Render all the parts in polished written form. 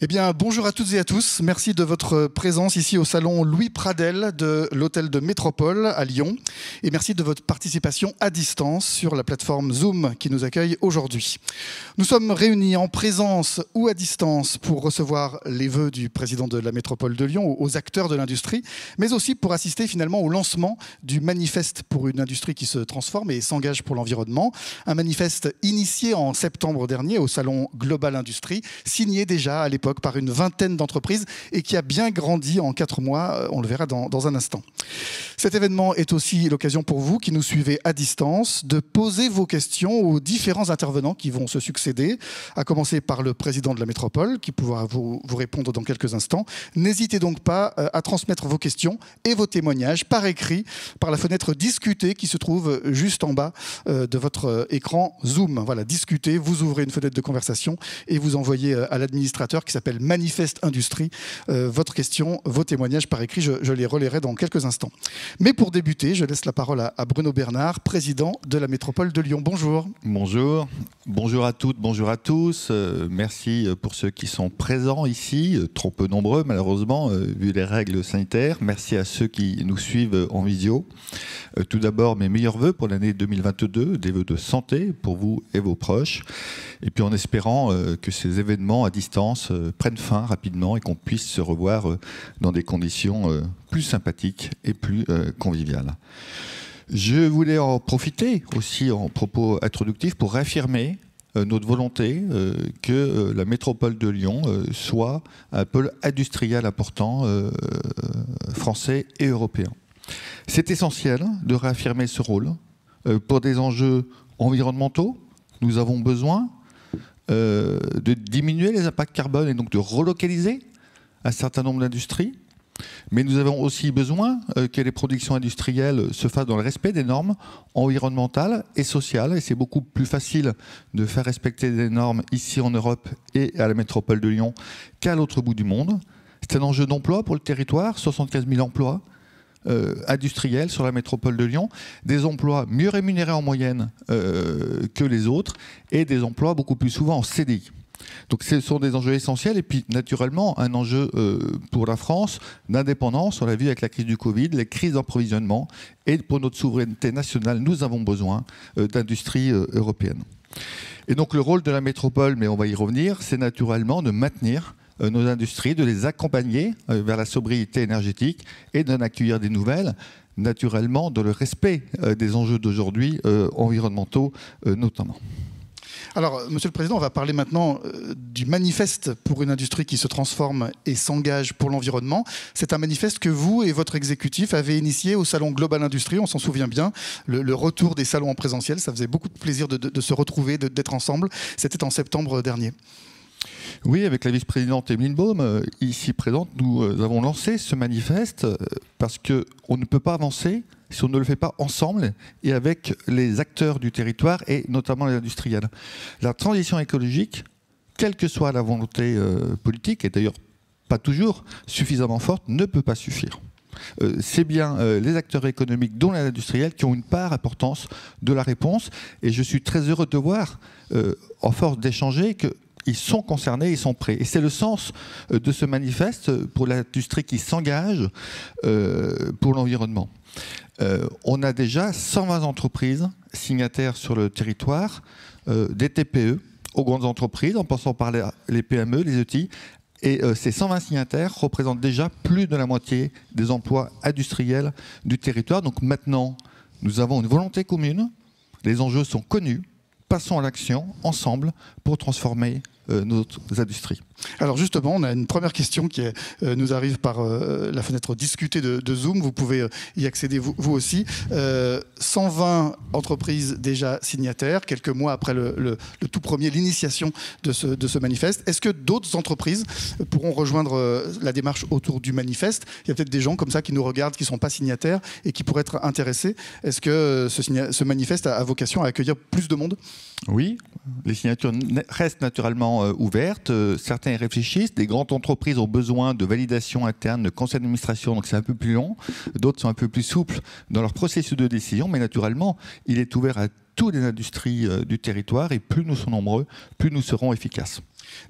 Eh bien, bonjour à toutes et à tous. Merci de votre présence ici au salon Louis Pradel de l'hôtel de Métropole à Lyon. Et merci de votre participation à distance sur la plateforme Zoom qui nous accueille aujourd'hui. Nous sommes réunis en présence ou à distance pour recevoir les vœux du président de la Métropole de Lyon aux acteurs de l'industrie, mais aussi pour assister finalement au lancement du manifeste pour une industrie qui se transforme et s'engage pour l'environnement. Un manifeste initié en septembre dernier au salon Global Industrie, signé déjà à l'époque par une vingtaine d'entreprises et qui a bien grandi en 4 mois, on le verra dans un instant. Cet événement est aussi l'occasion pour vous qui nous suivez à distance de poser vos questions aux différents intervenants qui vont se succéder, à commencer par le président de la métropole qui pourra vous répondre dans quelques instants. N'hésitez donc pas à transmettre vos questions et vos témoignages par écrit, par la fenêtre discuter qui se trouve juste en bas de votre écran Zoom. Voilà, discuter, vous ouvrez une fenêtre de conversation et vous envoyez à l'administrateur qui s'appelle Manifeste Industrie votre question, vos témoignages par écrit. Je les relayerai dans quelques instants. Mais pour débuter, je laisse la parole à Bruno Bernard, président de la métropole de Lyon. Bonjour. Bonjour. Bonjour à toutes, bonjour à tous. Merci pour ceux qui sont présents ici, trop peu nombreux malheureusement, vu les règles sanitaires. Merci à ceux qui nous suivent en visio. Tout d'abord, mes meilleurs vœux pour l'année 2022, des vœux de santé pour vous et vos proches. Et puis en espérant que ces événements à distance prennent fin rapidement et qu'on puisse se revoir dans des conditions plus sympathiques et plus conviviales. Je voulais en profiter aussi en propos introductifs pour réaffirmer notre volonté que la métropole de Lyon soit un pôle industriel important français et européen. C'est essentiel de réaffirmer ce rôle pour des enjeux environnementaux. Nous avons besoin de diminuer les impacts carbone et donc de relocaliser un certain nombre d'industries. Mais nous avons aussi besoin que les productions industrielles se fassent dans le respect des normes environnementales et sociales. Et c'est beaucoup plus facile de faire respecter des normes ici en Europe et à la métropole de Lyon qu'à l'autre bout du monde. C'est un enjeu d'emploi pour le territoire, 75 000 emplois industriels sur la métropole de Lyon, des emplois mieux rémunérés en moyenne que les autres et des emplois beaucoup plus souvent en CDI. Donc ce sont des enjeux essentiels et puis naturellement un enjeu pour la France d'indépendance, on l'a vu avec la crise du Covid, les crises d'approvisionnement et pour notre souveraineté nationale, nous avons besoin d'industrie européenne. Et donc le rôle de la métropole, mais on va y revenir, c'est naturellement de maintenir nos industries, de les accompagner vers la sobriété énergétique et d'en accueillir des nouvelles, naturellement dans le respect des enjeux d'aujourd'hui, environnementaux notamment. Alors, Monsieur le Président, on va parler maintenant du manifeste pour une industrie qui se transforme et s'engage pour l'environnement. C'est un manifeste que vous et votre exécutif avez initié au Salon Global Industrie, on s'en souvient bien, le retour des salons en présentiel. Ça faisait beaucoup de plaisir de se retrouver, d'être ensemble. C'était en septembre dernier. Oui, avec la vice-présidente Emeline Baume, ici présente, nous avons lancé ce manifeste parce qu'on ne peut pas avancer si on ne le fait pas ensemble et avec les acteurs du territoire et notamment les industriels. La transition écologique, quelle que soit la volonté politique, et d'ailleurs pas toujours suffisamment forte, ne peut pas suffire. C'est bien les acteurs économiques, dont les industriels, qui ont une part importante de la réponse. Et je suis très heureux de voir, en force d'échanger, qu'ils sont concernés, ils sont prêts. Et c'est le sens de ce manifeste pour l'industrie qui s'engage pour l'environnement. On a déjà 120 entreprises signataires sur le territoire, des TPE aux grandes entreprises, en passant par les PME, les ETI. Et ces 120 signataires représentent déjà plus de la moitié des emplois industriels du territoire. Donc maintenant, nous avons une volonté commune, les enjeux sont connus, passons à l'action ensemble pour transformer nos industries. Alors justement, on a une première question qui nous arrive par la fenêtre discutée de Zoom. Vous pouvez y accéder vous aussi. 120 entreprises déjà signataires, quelques mois après le tout premier, l'initiation de ce manifeste. Est-ce que d'autres entreprises pourront rejoindre la démarche autour du manifeste? Il y a peut-être des gens comme ça qui nous regardent, qui ne sont pas signataires et qui pourraient être intéressés. Est-ce que ce manifeste a vocation à accueillir plus de monde? Oui, les signatures restent naturellement ouvertes. Certains y réfléchissent. Des grandes entreprises ont besoin de validation interne, de conseil d'administration, donc c'est un peu plus long. D'autres sont un peu plus souples dans leur processus de décision, mais naturellement, il est ouvert à toutes les industries du territoire, et plus nous serons nombreux, plus nous serons efficaces.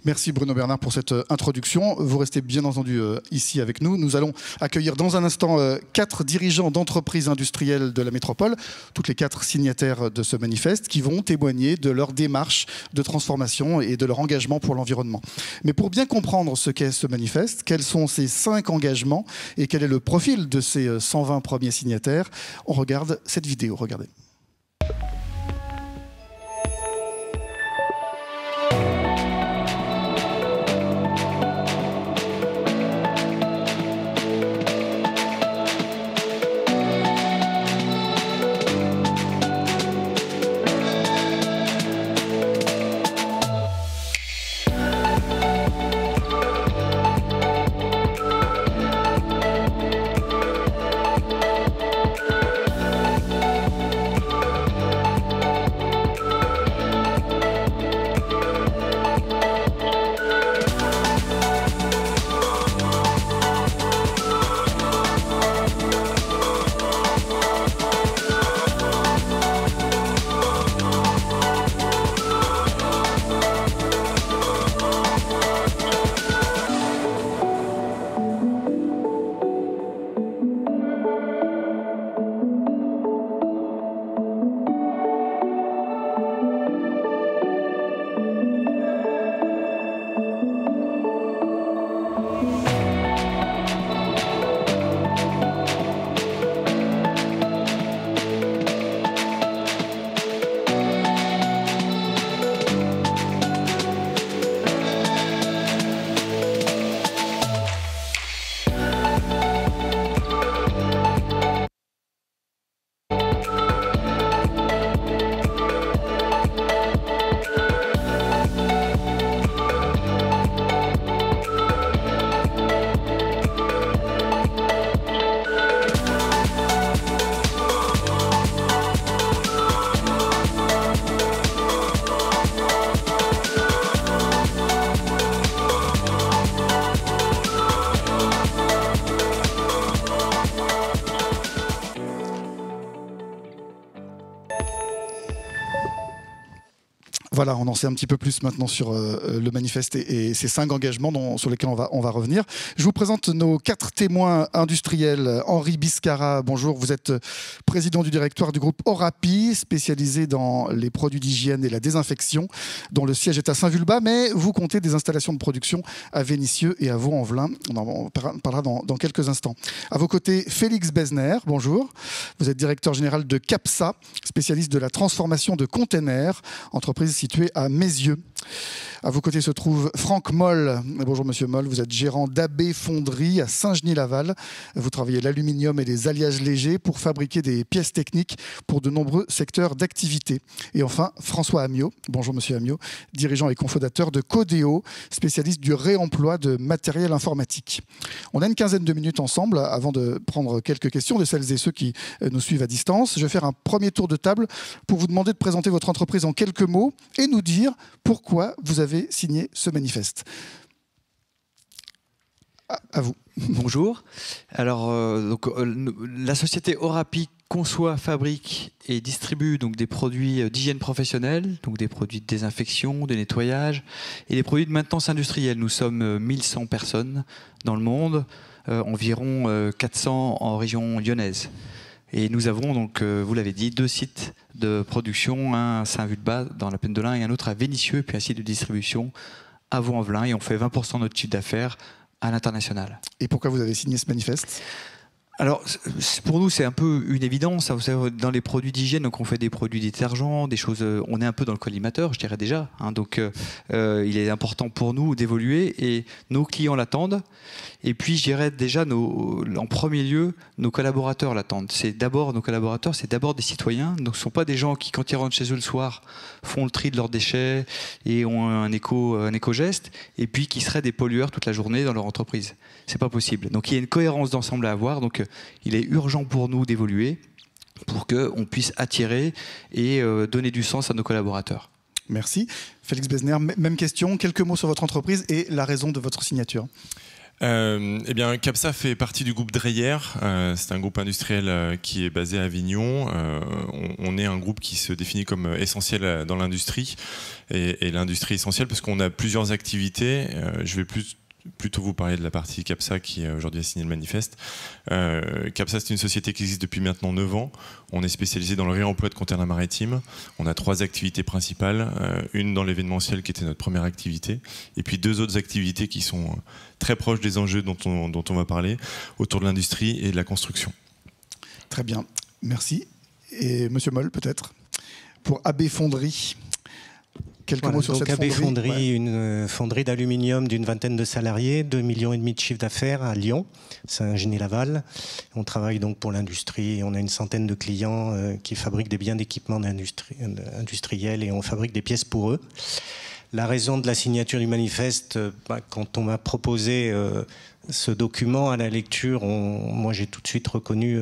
Merci Bruno Bernard pour cette introduction. Vous restez bien entendu ici avec nous. Nous allons accueillir dans un instant 4 dirigeants d'entreprises industrielles de la métropole, toutes les 4 signataires de ce manifeste, qui vont témoigner de leur démarche de transformation et de leur engagement pour l'environnement. Mais pour bien comprendre ce qu'est ce manifeste, quels sont ces 5 engagements et quel est le profil de ces 120 premiers signataires, on regarde cette vidéo. Regardez. Voilà, on en sait un petit peu plus maintenant sur le manifeste et ces 5 engagements sur lesquels on va revenir. Je vous présente nos 4 témoins industriels. Henri Biscara, bonjour, vous êtes président du directoire du groupe Orapi, spécialisé dans les produits d'hygiène et la désinfection, dont le siège est à Saint-Vulbas, mais vous comptez des installations de production à Vénissieux et à Vaux-en-Velin. On en parlera dans quelques instants. À vos côtés, Félix Besner, bonjour. Vous êtes directeur général de CAPSA, spécialiste de la transformation de containers, entreprise située à Meyzieux. À vos côtés se trouve Franck Moll. Bonjour Monsieur Moll, vous êtes gérant d'AB Fonderie à Saint-Genis-Laval. Vous travaillez l'aluminium et les alliages légers pour fabriquer des pièces techniques pour de nombreux secteurs d'activité. Et enfin, François Amiot. Bonjour Monsieur Amiot, dirigeant et cofondateur de Codéo, spécialiste du réemploi de matériel informatique. On a une quinzaine de minutes ensemble avant de prendre quelques questions de celles et ceux qui nous suivent à distance. Je vais faire un premier tour de table pour vous demander de présenter votre entreprise en quelques mots et nous dire pourquoi vous avez signé ce manifeste. À vous. Bonjour. Alors, la société Orapi conçoit, fabrique et distribue donc des produits d'hygiène professionnelle, donc des produits de désinfection, de nettoyage et des produits de maintenance industrielle. Nous sommes 1100 personnes dans le monde, environ 400 en région lyonnaise. Et nous avons donc, vous l'avez dit, 2 sites de production, un à Saint-Vulbas dans la Plaine de l'Ain et un autre à Vénissieux, et puis un site de distribution à Vaux-en-Velin. Et on fait 20% de notre chiffre d'affaires à l'international. Et pourquoi vous avez signé ce manifeste ? Alors, pour nous, c'est un peu une évidence. Vous savez, dans les produits d'hygiène, donc on fait des produits détergents, des choses. On est un peu dans le collimateur, je dirais déjà. Donc, il est important pour nous d'évoluer et nos clients l'attendent. Et puis, je dirais déjà, en premier lieu, nos collaborateurs l'attendent. Nos collaborateurs, c'est d'abord des citoyens. Donc, ce ne sont pas des gens qui, quand ils rentrent chez eux le soir, font le tri de leurs déchets et ont un éco-geste, et puis qui seraient des pollueurs toute la journée dans leur entreprise. C'est pas possible. Donc, il y a une cohérence d'ensemble à avoir. Donc, il est urgent pour nous d'évoluer pour qu'on puisse attirer et donner du sens à nos collaborateurs. Merci. Félix Besner, même question. Quelques mots sur votre entreprise et la raison de votre signature. Eh bien, CAPSA fait partie du groupe Dreyer. C'est un groupe industriel qui est basé à Avignon. On est un groupe qui se définit comme essentiel dans l'industrie. Et l'industrie essentielle parce qu'on a plusieurs activités. Je vais plutôt vous parler de la partie CAPSA qui aujourd'hui a signé le manifeste. CAPSA, c'est une société qui existe depuis maintenant 9 ans. On est spécialisé dans le réemploi de containers maritimes. On a 3 activités principales, une dans l'événementiel qui était notre première activité, et puis 2 autres activités qui sont très proches des enjeux dont on va parler, autour de l'industrie et de la construction. Très bien, merci. Et Monsieur Moll, peut-être, pour AB Fonderie. Quelques mots sur cette fonderie. AB Fonderie, une fonderie d'aluminium d'une vingtaine de salariés, 2,5 millions de chiffre d'affaires à Lyon, Saint-Genis-Laval. On travaille donc pour l'industrie. On a une centaine de clients qui fabriquent des biens d'équipement industriels et on fabrique des pièces pour eux. La raison de la signature du manifeste, quand on m'a proposé ce document à la lecture, moi j'ai tout de suite reconnu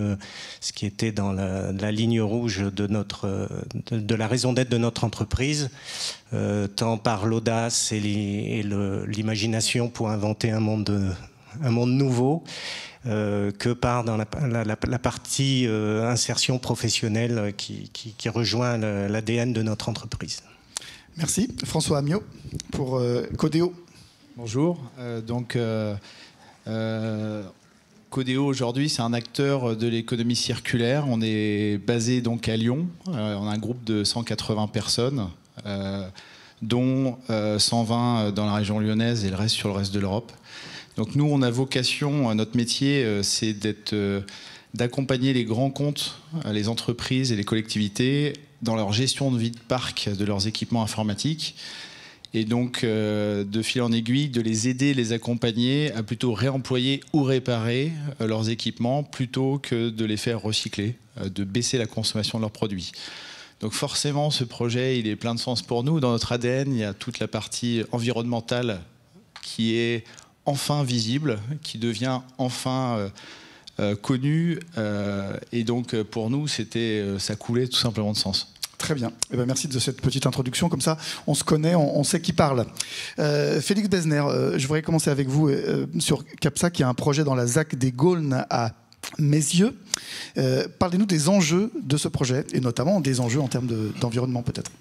ce qui était dans la ligne rouge de la raison d'être de notre entreprise, tant par l'audace et l'imagination pour inventer un monde nouveau, que par dans la partie insertion professionnelle qui rejoint l'ADN de notre entreprise. Merci. François Amiot pour Codéo. Bonjour. Codéo aujourd'hui, c'est un acteur de l'économie circulaire. On est basé donc à Lyon. On a un groupe de 180 personnes, dont 120 dans la région lyonnaise et le reste sur le reste de l'Europe. Donc nous, on a vocation, notre métier, c'est d'accompagner les grands comptes, les entreprises et les collectivités dans leur gestion de vie de parc de leurs équipements informatiques. Et donc, de fil en aiguille, de les aider, les accompagner à plutôt réemployer ou réparer leurs équipements plutôt que de les faire recycler, de baisser la consommation de leurs produits. Donc forcément, ce projet, il est plein de sens pour nous. Dans notre ADN, il y a toute la partie environnementale qui est enfin visible, qui devient enfin connue. Et donc, pour nous, ça coulait tout simplement de sens. Très bien. Eh bien, merci de cette petite introduction. Comme ça, on se connaît, on sait qui parle. Félix Besner, je voudrais commencer avec vous sur CAPSA, qui a un projet dans la ZAC des Gaulnes à Mézieux. Parlez-nous des enjeux de ce projet, et notamment des enjeux en termes d'environnement peut-être.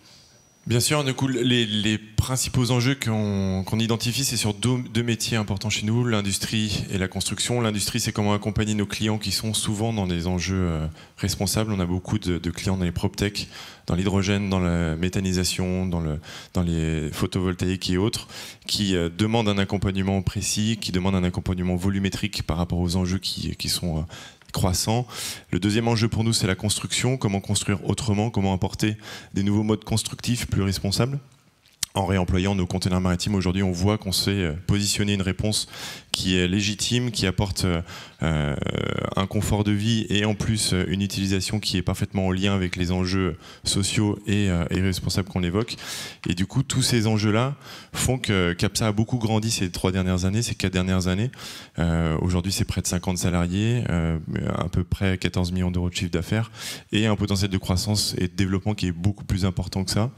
Bien sûr, du coup, les principaux enjeux qu'on identifie, c'est sur deux métiers importants chez nous, l'industrie et la construction. L'industrie, c'est comment accompagner nos clients qui sont souvent dans des enjeux responsables. On a beaucoup de clients dans les PropTech, dans l'hydrogène, dans la méthanisation, dans les photovoltaïques et autres, qui demandent un accompagnement précis, qui demandent un accompagnement volumétrique par rapport aux enjeux qui sont croissant. Le deuxième enjeu pour nous, c'est la construction. Comment construire autrement, comment apporter des nouveaux modes constructifs plus responsables. En réemployant nos containers maritimes, aujourd'hui, on voit qu'on sait positionner une réponse qui est légitime, qui apporte un confort de vie et en plus une utilisation qui est parfaitement en lien avec les enjeux sociaux et responsables qu'on évoque. Et du coup, tous ces enjeux-là font que CAPSA a beaucoup grandi ces 4 dernières années. Aujourd'hui, c'est près de 50 salariés, à peu près 14 millions d'euros de chiffre d'affaires et un potentiel de croissance et de développement qui est beaucoup plus important que ça,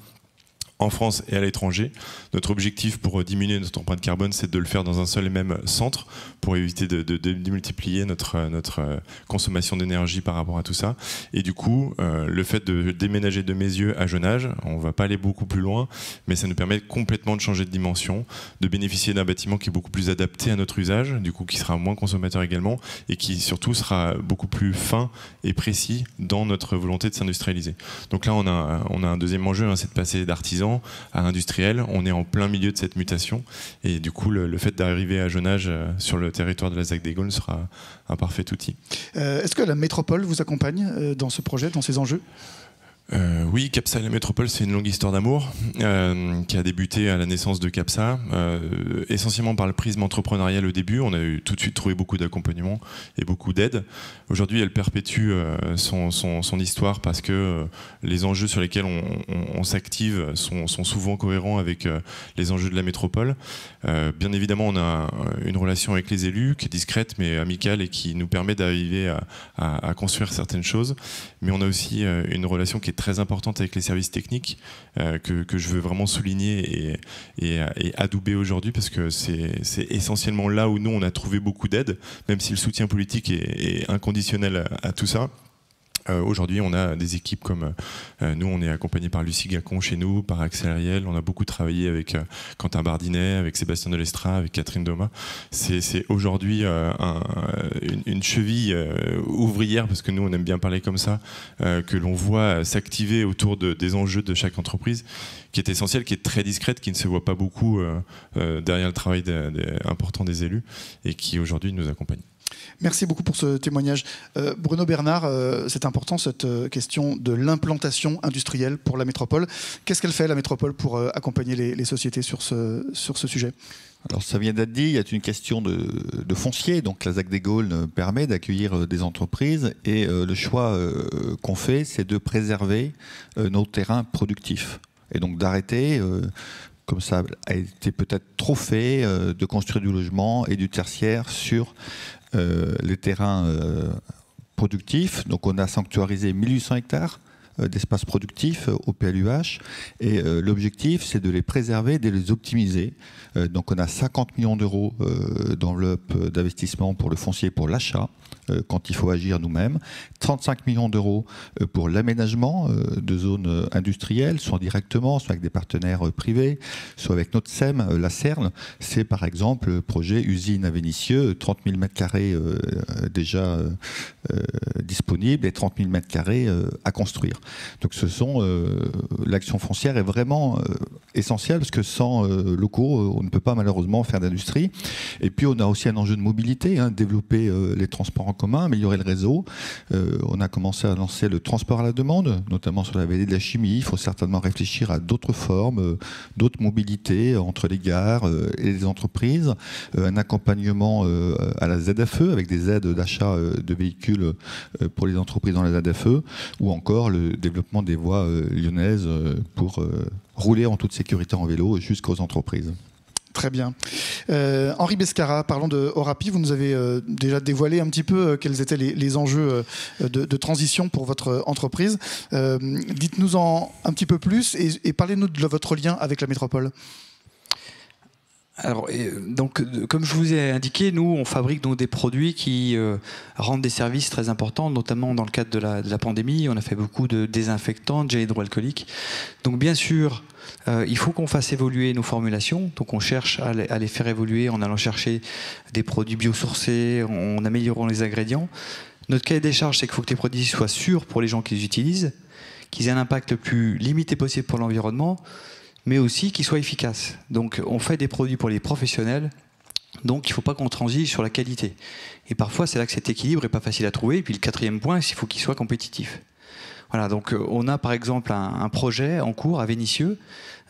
en France et à l'étranger. Notre objectif pour diminuer notre empreinte carbone, c'est de le faire dans un seul et même centre pour éviter de démultiplier notre consommation d'énergie par rapport à tout ça. Et du coup, le fait de déménager de Mézieux à Jonage, on ne va pas aller beaucoup plus loin, mais ça nous permet complètement de changer de dimension, de bénéficier d'un bâtiment qui est beaucoup plus adapté à notre usage, du coup qui sera moins consommateur également, et qui surtout sera beaucoup plus fin et précis dans notre volonté de s'industrialiser. Donc là, on a un deuxième enjeu, hein, c'est de passer d'artisan à industriel. On est en plein milieu de cette mutation et du coup le fait d'arriver à Jonage sur le territoire de la ZAC des Gaulnes sera un parfait outil. Est-ce que la métropole vous accompagne dans ce projet, dans ces enjeux ? Oui, CAPSA et la métropole, c'est une longue histoire d'amour qui a débuté à la naissance de CAPSA, essentiellement par le prisme entrepreneurial au début. On a tout de suite trouvé beaucoup d'accompagnement et beaucoup d'aide. Aujourd'hui, elle perpétue son histoire parce que les enjeux sur lesquels on s'active sont souvent cohérents avec les enjeux de la métropole. Bien évidemment, on a une relation avec les élus qui est discrète mais amicale et qui nous permet d'arriver à construire certaines choses. Mais on a aussi une relation qui est est très importante avec les services techniques, que je veux vraiment souligner et adouber aujourd'hui, parce que c'est essentiellement là où nous, on a trouvé beaucoup d'aide, même si le soutien politique est inconditionnel à tout ça. Aujourd'hui, on a des équipes comme nous, on est accompagné par Lucie Gacon chez nous, par Axel Ariel. On a beaucoup travaillé avec Quentin Bardinet, avec Sébastien Delestra, avec Catherine Doma. C'est aujourd'hui une cheville ouvrière, parce que nous, on aime bien parler comme ça, que l'on voit s'activer autour des enjeux de chaque entreprise, qui est essentielle, qui est très discrète, qui ne se voit pas beaucoup derrière le travail important des élus, et qui aujourd'hui nous accompagne. Merci beaucoup pour ce témoignage. Bruno Bernard, c'est important cette question de l'implantation industrielle pour la métropole. Qu'est-ce qu'elle fait, la métropole, pour accompagner les sociétés sur ce sujet ? Alors ça vient d'être dit, il y a une question de foncier. Donc la ZAC des Gaules permet d'accueillir des entreprises, et le choix qu'on fait, c'est de préserver nos terrains productifs. Et donc d'arrêter, comme ça a été peut-être trop fait, de construire du logement et du tertiaire sur les terrains productifs. Donc on a sanctuarisé 1800 hectares d'espaces productifs au PLUH, et l'objectif, c'est de les préserver, de les optimiser. Donc on a 50 millions d'euros d'enveloppe d'investissement pour le foncier, pour l'achat, quand il faut agir nous-mêmes, 35 millions d'euros pour l'aménagement de zones industrielles, soit directement, soit avec des partenaires privés, soit avec notre SEM, la CERN. C'est par exemple le projet usine à Vénissieux, 30 000 m² déjà disponibles et 30 000 m² à construire. Donc l'action foncière est vraiment essentielle, parce que sans locaux, on ne peut pas malheureusement faire d'industrie. Et puis on a aussi un enjeu de mobilité, développer les transports en commun, améliorer le réseau. On a commencé à lancer le transport à la demande, notamment sur la vallée de la Chimie. Il faut certainement réfléchir à d'autres formes, d'autres mobilités entre les gares et les entreprises. Un accompagnement à la ZFE, avec des aides d'achat de véhicules pour les entreprises dans la ZFE, ou encore le développement des voies lyonnaises pour rouler en toute sécurité en vélo jusqu'aux entreprises. Très bien. Henri Bescara, parlons de Orapi. Vous nous avez déjà dévoilé un petit peu quels étaient les enjeux de transition pour votre entreprise. Dites-nous-en un petit peu plus et parlez-nous de votre lien avec la métropole. Alors, donc, comme je vous ai indiqué, nous, on fabrique donc des produits qui rendent des services très importants, notamment dans le cadre de la pandémie. On a fait beaucoup de désinfectants, de gel hydroalcoolique. Donc, bien sûr, il faut qu'on fasse évoluer nos formulations. Donc, on cherche à les faire évoluer en allant chercher des produits biosourcés, en améliorant les ingrédients. Notre cahier des charges, c'est qu'il faut que les produits soient sûrs pour les gens qui les utilisent, qu'ils aient un impact le plus limité possible pour l'environnement, mais aussi qu'ils soient efficaces. Donc on fait des produits pour les professionnels, donc il ne faut pas qu'on transige sur la qualité. Et parfois c'est là que cet équilibre n'est pas facile à trouver. Et puis le quatrième point, c'est qu'il faut qu'il soit compétitif. Voilà, donc on a par exemple un projet en cours à Vénissieux,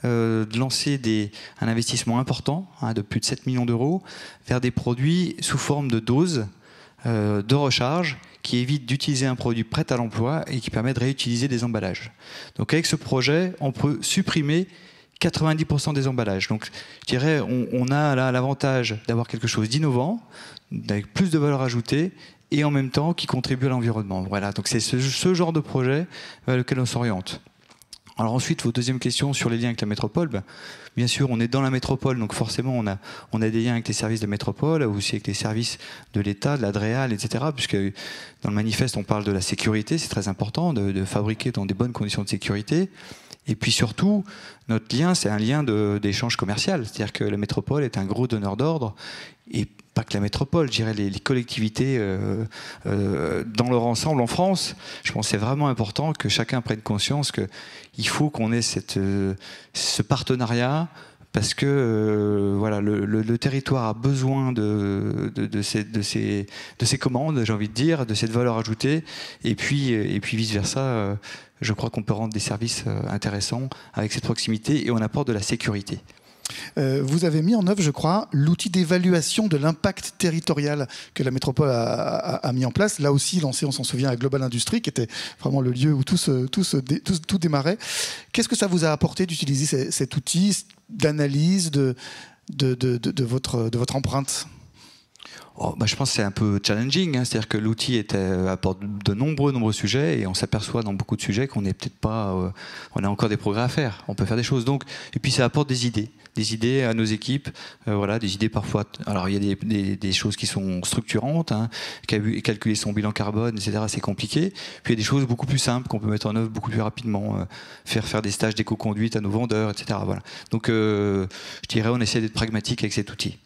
de lancer un investissement important, de plus de 7 millions d'euros, vers des produits sous forme de doses de recharge, qui évite d'utiliser un produit prêt à l'emploi et qui permet de réutiliser des emballages. Donc avec ce projet, on peut supprimer 90% des emballages. Donc, je dirais, on a là l'avantage d'avoir quelque chose d'innovant, avec plus de valeur ajoutée, et en même temps qui contribue à l'environnement. Voilà, donc c'est ce genre de projet vers lequel on s'oriente. Alors ensuite, votre deuxième question sur les liens avec la métropole. Bien sûr, on est dans la métropole, donc forcément, on a des liens avec les services de métropole, aussi avec les services de l'État, de l'Adréal, etc. Puisque dans le manifeste, on parle de la sécurité, c'est très important de fabriquer dans des bonnes conditions de sécurité. Et puis surtout, notre lien, c'est un lien d'échange commercial. C'est-à-dire que la métropole est un gros donneur d'ordre, et pas que la métropole, je dirais les collectivités dans leur ensemble en France. Je pense que c'est vraiment important que chacun prenne conscience qu'il faut qu'on ait ce partenariat, parce que voilà, le territoire a besoin de ces commandes, j'ai envie de dire, de cette valeur ajoutée, et puis vice-versa. Je crois qu'on peut rendre des services intéressants avec cette proximité, et on apporte de la sécurité. Vous avez mis en œuvre, je crois, l'outil d'évaluation de l'impact territorial que la métropole a mis en place. Là aussi, lancé, on s'en souvient, à Global Industrie, qui était vraiment le lieu où tout démarrait. Qu'est-ce que ça vous a apporté d'utiliser cet outil d'analyse de votre empreinte ? Je pense que c'est un peu challenging, hein. C'est-à-dire que l'outil apporte de nombreux sujets et on s'aperçoit dans beaucoup de sujets qu'on n'est peut-être pas, on a encore des progrès à faire. On peut faire des choses. Donc, et puis ça apporte des idées à nos équipes, des idées parfois. Alors il y a des choses qui sont structurantes, hein, calculer son bilan carbone, etc. C'est compliqué. Puis il y a des choses beaucoup plus simples qu'on peut mettre en œuvre beaucoup plus rapidement, faire des stages d'éco-conduite à nos vendeurs, etc. Voilà. Donc je dirais on essaie d'être pragmatique avec cet outil.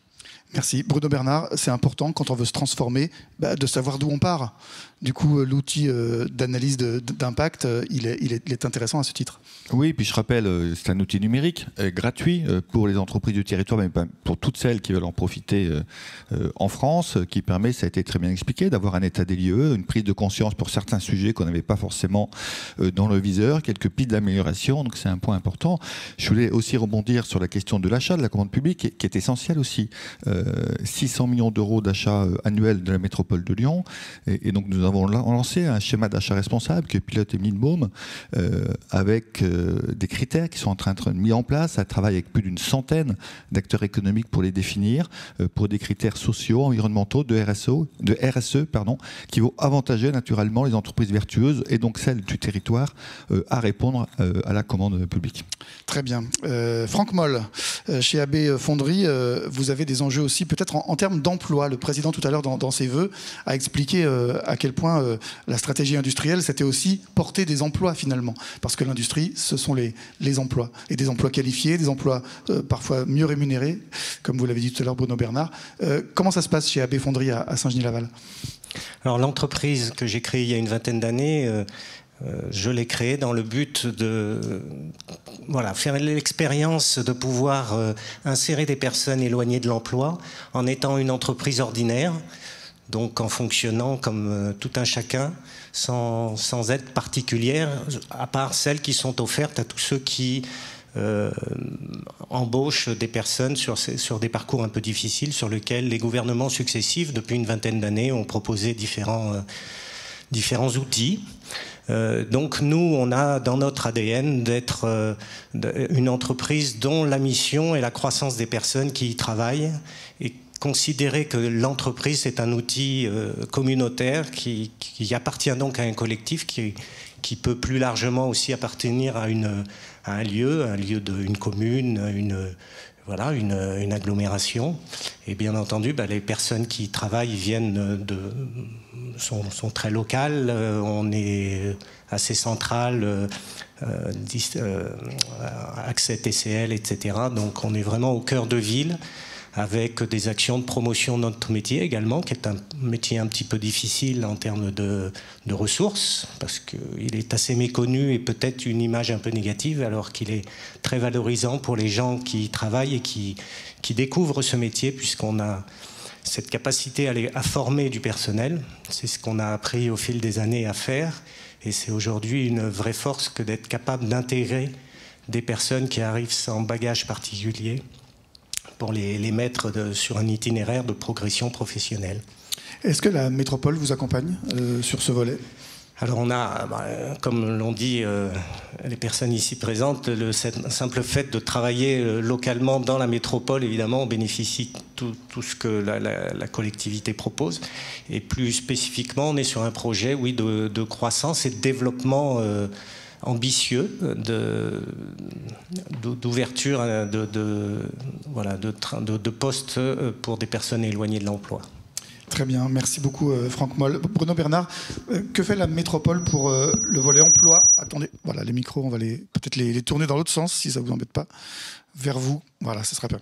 Merci. Bruno Bernard, c'est important quand on veut se transformer, de savoir d'où on part. Du coup, l'outil d'analyse d'impact, il est intéressant à ce titre. Oui, puis je rappelle, c'est un outil numérique gratuit pour les entreprises du territoire, mais pour toutes celles qui veulent en profiter en France, qui permet, ça a été très bien expliqué, d'avoir un état des lieux, une prise de conscience pour certains sujets qu'on n'avait pas forcément dans le viseur, quelques pistes d'amélioration, donc c'est un point important. Je voulais aussi rebondir sur la question de l'achat, de la commande publique, qui est essentielle aussi. 600 millions d'euros d'achat annuel de la métropole de Lyon, et donc nous avons lancé un schéma d'achat responsable que pilote Émile Baume, avec des critères qui sont en train d'être mis en place. Ça travaille avec plus d'une centaine d'acteurs économiques pour les définir, pour des critères sociaux, environnementaux, de RSE, qui vont avantager naturellement les entreprises vertueuses et donc celles du territoire à répondre à la commande publique. Très bien. Franck Moll, chez AB Fonderie, vous avez des enjeux aussi peut-être en termes d'emploi. Le président tout à l'heure dans ses vœux a expliqué à quel point la stratégie industrielle c'était aussi porter des emplois finalement, parce que l'industrie ce sont les emplois, et des emplois qualifiés, des emplois parfois mieux rémunérés, comme vous l'avez dit tout à l'heure Bruno Bernard. Comment ça se passe chez AB Fonderie à Saint-Genis-Laval? Alors l'entreprise que j'ai créée il y a une vingtaine d'années, je l'ai créée dans le but de faire l'expérience de pouvoir insérer des personnes éloignées de l'emploi en étant une entreprise ordinaire, donc en fonctionnant comme tout un chacun, sans aide particulière, à part celles qui sont offertes à tous ceux qui embauchent des personnes sur des parcours un peu difficiles, sur lesquels les gouvernements successifs, depuis une vingtaine d'années, ont proposé différents outils. Donc nous, on a dans notre ADN d'être une entreprise dont la mission est la croissance des personnes qui y travaillent, et considérer que l'entreprise est un outil communautaire qui appartient donc à un collectif qui peut plus largement aussi appartenir à un lieu d'une commune, une agglomération. Et bien entendu, les personnes qui y travaillent sont très locales. On est assez central, accès TCL, etc. Donc on est vraiment au cœur de ville, avec des actions de promotion de notre métier également, qui est un métier un petit peu difficile en termes de ressources, parce qu'il est assez méconnu et peut-être une image un peu négative, alors qu'il est très valorisant pour les gens qui y travaillent et qui découvrent ce métier, puisqu'on a cette capacité à former du personnel. C'est ce qu'on a appris au fil des années à faire, et c'est aujourd'hui une vraie force que d'être capable d'intégrer des personnes qui arrivent sans bagage particulier, pour les mettre sur un itinéraire de progression professionnelle. Est-ce que la métropole vous accompagne sur ce volet? Alors on a, comme l'ont dit les personnes ici présentes, le simple fait de travailler localement dans la métropole, évidemment, on bénéficie de tout ce que la collectivité propose. Et plus spécifiquement, on est sur un projet, oui, de croissance et de développement ambitieux, d'ouverture de postes pour des personnes éloignées de l'emploi. Très bien, merci beaucoup Franck Moll. Bruno Bernard, que fait la métropole pour le volet emploi? Attendez, voilà, les micros, on va peut-être les tourner dans l'autre sens, si ça ne vous embête pas, vers vous. Voilà, ce sera bien.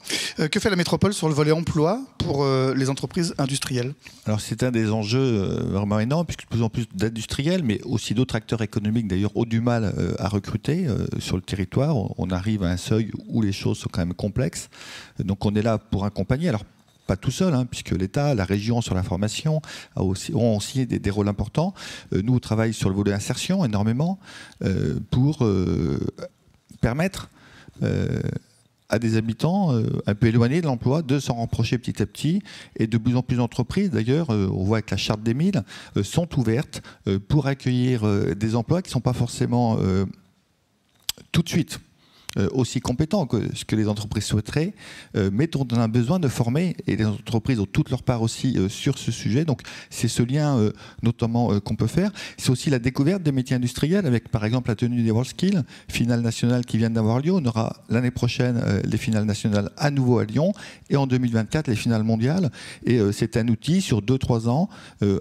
Que fait la métropole sur le volet emploi pour les entreprises industrielles? Alors c'est un des enjeux vraiment énormes, puisque de plus en plus d'industriels, mais aussi d'autres acteurs économiques d'ailleurs ont du mal à recruter sur le territoire. On arrive à un seuil où les choses sont quand même complexes. Donc on est là pour accompagner. Alors pas tout seul, puisque l'État, la région sur la formation ont aussi des rôles importants. Nous, on travaille sur le volet insertion énormément pour permettre à des habitants un peu éloignés de l'emploi de s'en rapprocher petit à petit. Et de plus en plus d'entreprises, d'ailleurs, on voit avec la charte des 1000, sont ouvertes pour accueillir des emplois qui ne sont pas forcément tout de suite aussi compétents que ce que les entreprises souhaiteraient, mais dont on a besoin de former, et les entreprises ont toute leur part aussi sur ce sujet. Donc c'est ce lien notamment qu'on peut faire. C'est aussi la découverte des métiers industriels avec par exemple la tenue des WorldSkills, finale nationale qui vient d'avoir lieu. On aura l'année prochaine les finales nationales à nouveau à Lyon et en 2024 les finales mondiales. Et c'est un outil sur 2-3 ans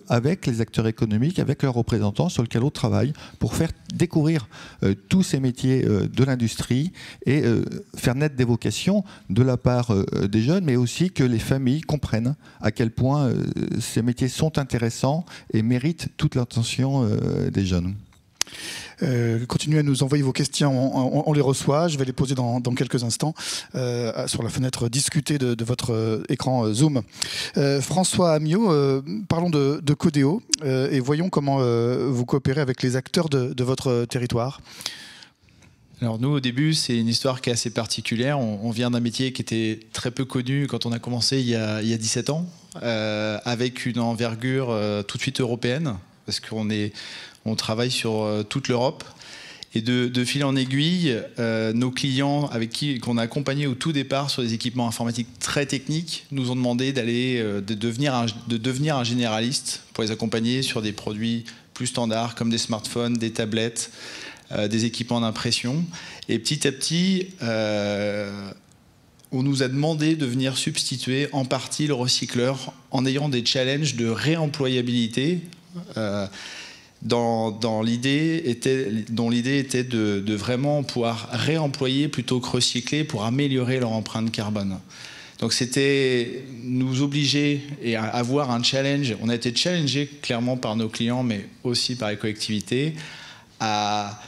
avec les acteurs économiques, avec leurs représentants sur lequel on travaille pour faire découvrir tous ces métiers de l'industrie et faire naître des vocations de la part des jeunes, mais aussi que les familles comprennent à quel point ces métiers sont intéressants et méritent toute l'attention des jeunes. Continuez à nous envoyer vos questions, on les reçoit, je vais les poser dans quelques instants sur la fenêtre discutée de votre écran Zoom. François Amiot, parlons de Codéo et voyons comment vous coopérez avec les acteurs de votre territoire. Alors nous, au début, c'est une histoire qui est assez particulière. On vient d'un métier qui était très peu connu quand on a commencé il y a 17 ans, avec une envergure tout de suite européenne, parce qu'on travaille sur toute l'Europe. Et de fil en aiguille, nos clients qu'on a accompagnés au tout départ sur des équipements informatiques très techniques nous ont demandé de devenir un généraliste pour les accompagner sur des produits plus standards comme des smartphones, des tablettes, des équipements d'impression. Et petit à petit, on nous a demandé de venir substituer en partie le recycleur en ayant des challenges de réemployabilité dont l'idée était de vraiment pouvoir réemployer plutôt que recycler pour améliorer leur empreinte carbone. Donc c'était nous obliger et à avoir un challenge. On a été challengé clairement par nos clients, mais aussi par les collectivités, à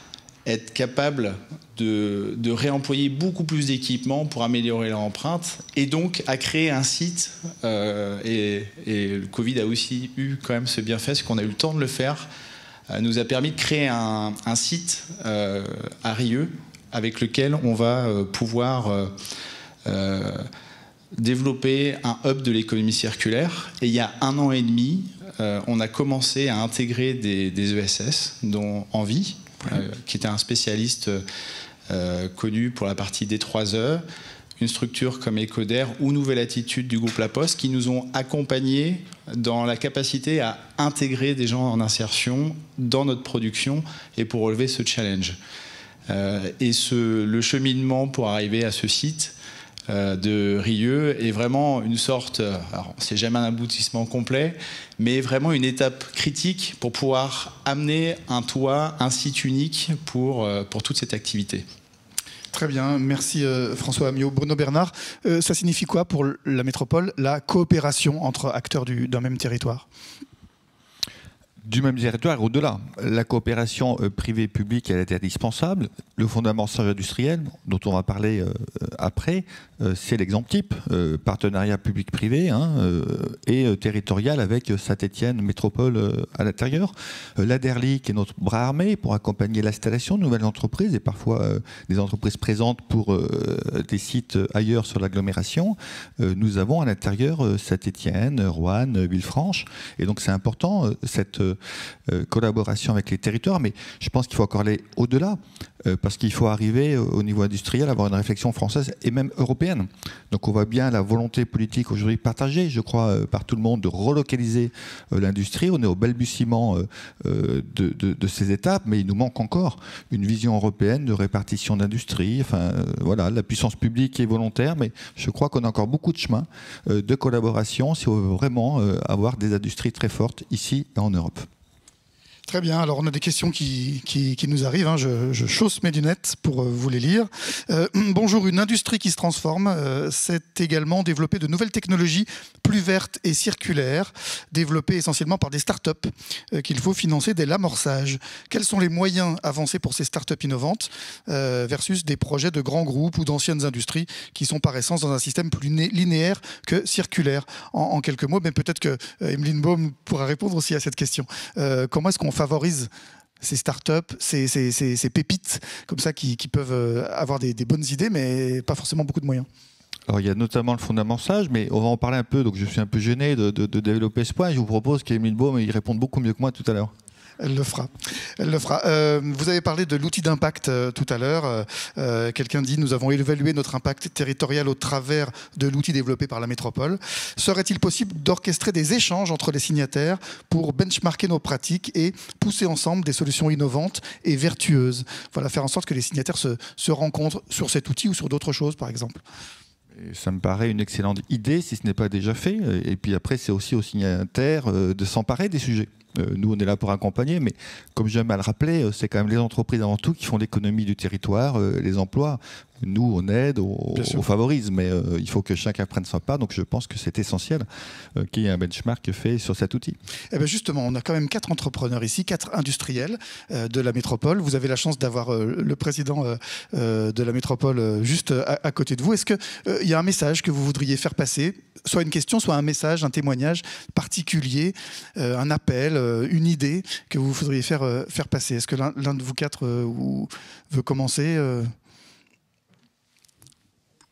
être capable de réemployer beaucoup plus d'équipements pour améliorer leur empreinte et donc à créer un site. Et le Covid a aussi eu quand même ce bienfait, c'est qu'on a eu le temps de le faire, nous a permis de créer un site à Rieux avec lequel on va pouvoir développer un hub de l'économie circulaire. Et il y a 1 an et demi, on a commencé à intégrer des ESS, dont Envie, qui était un spécialiste connu pour la partie D3E, une structure comme Ecoder ou Nouvelle Attitude du groupe La Poste, qui nous ont accompagnés dans la capacité à intégrer des gens en insertion dans notre production et pour relever ce challenge. Et le cheminement pour arriver à ce site de Rieux est vraiment une sorte, alors c'est jamais un aboutissement complet, mais vraiment une étape critique pour pouvoir amener un toit, un site unique pour toute cette activité. Très bien, merci François Amiot. Bruno Bernard, ça signifie quoi pour la métropole, la coopération entre acteurs d'un même territoire ? Du même territoire, au-delà. La coopération privée-publique, elle est indispensable. Le fondement industriel, dont on va parler après, c'est l'exemple type. Partenariat public-privé et territorial avec Saint-Étienne Métropole à l'intérieur. L'Aderli, qui est notre bras armé pour accompagner l'installation de nouvelles entreprises et parfois des entreprises présentes pour des sites ailleurs sur l'agglomération. Nous avons à l'intérieur Saint-Étienne, Roanne, Villefranche. Et donc c'est important, cette collaboration avec les territoires, mais je pense qu'il faut encore aller au-delà, parce qu'il faut arriver au niveau industriel à avoir une réflexion française et même européenne. Donc on voit bien la volonté politique aujourd'hui partagée, je crois, par tout le monde de relocaliser l'industrie. On est au balbutiement de ces étapes, mais il nous manque encore une vision européenne de répartition d'industrie. Enfin, voilà, la puissance publique est volontaire, mais je crois qu'on a encore beaucoup de chemin de collaboration si on veut vraiment avoir des industries très fortes ici et en Europe. Très bien, alors on a des questions qui nous arrivent, hein. Je chausse mes lunettes pour vous les lire. Bonjour, une industrie qui se transforme, c'est également développer de nouvelles technologies plus vertes et circulaires, développées essentiellement par des startups qu'il faut financer dès l'amorçage. Quels sont les moyens avancés pour ces startups innovantes versus des projets de grands groupes ou d'anciennes industries qui sont par essence dans un système plus linéaire que circulaire? En quelques mots, mais peut-être que Emeline Baum pourra répondre aussi à cette question. Comment est-ce qu'on favorise ces startups, ces pépites comme ça qui peuvent avoir des bonnes idées, mais pas forcément beaucoup de moyens? Alors, il y a notamment le fonds d'amorçage, mais on va en parler un peu. Donc, je suis un peu gêné de développer ce point. Je vous propose qu'Emeline Baum y réponde beaucoup mieux que moi tout à l'heure. Elle le fera. Elle le fera. Vous avez parlé de l'outil d'impact tout à l'heure. Quelqu'un dit « Nous avons évalué notre impact territorial au travers de l'outil développé par la métropole. Serait-il possible d'orchestrer des échanges entre les signataires pour benchmarker nos pratiques et pousser ensemble des solutions innovantes et vertueuses ?» Voilà, faire en sorte que les signataires se rencontrent sur cet outil ou sur d'autres choses, par exemple. Ça me paraît une excellente idée, si ce n'est pas déjà fait. Et puis après, c'est aussi aux signataires de s'emparer des sujets. Nous, on est là pour accompagner, mais comme j'aime à le rappeler, c'est quand même les entreprises avant tout qui font l'économie du territoire, les emplois. Nous, on aide, on favorise, mais il faut que chacun prenne sa part. Donc, je pense que c'est essentiel qu'il y ait un benchmark fait sur cet outil. Eh bien justement, on a quand même 4 entrepreneurs ici, 4 industriels de la métropole. Vous avez la chance d'avoir le président de la métropole juste à côté de vous. Est-ce qu'il y a un message que vous voudriez faire passer, soit une question, soit un message, un témoignage particulier, un appel, une idée que vous voudriez faire passer? Est-ce que l'un de vous 4 veut commencer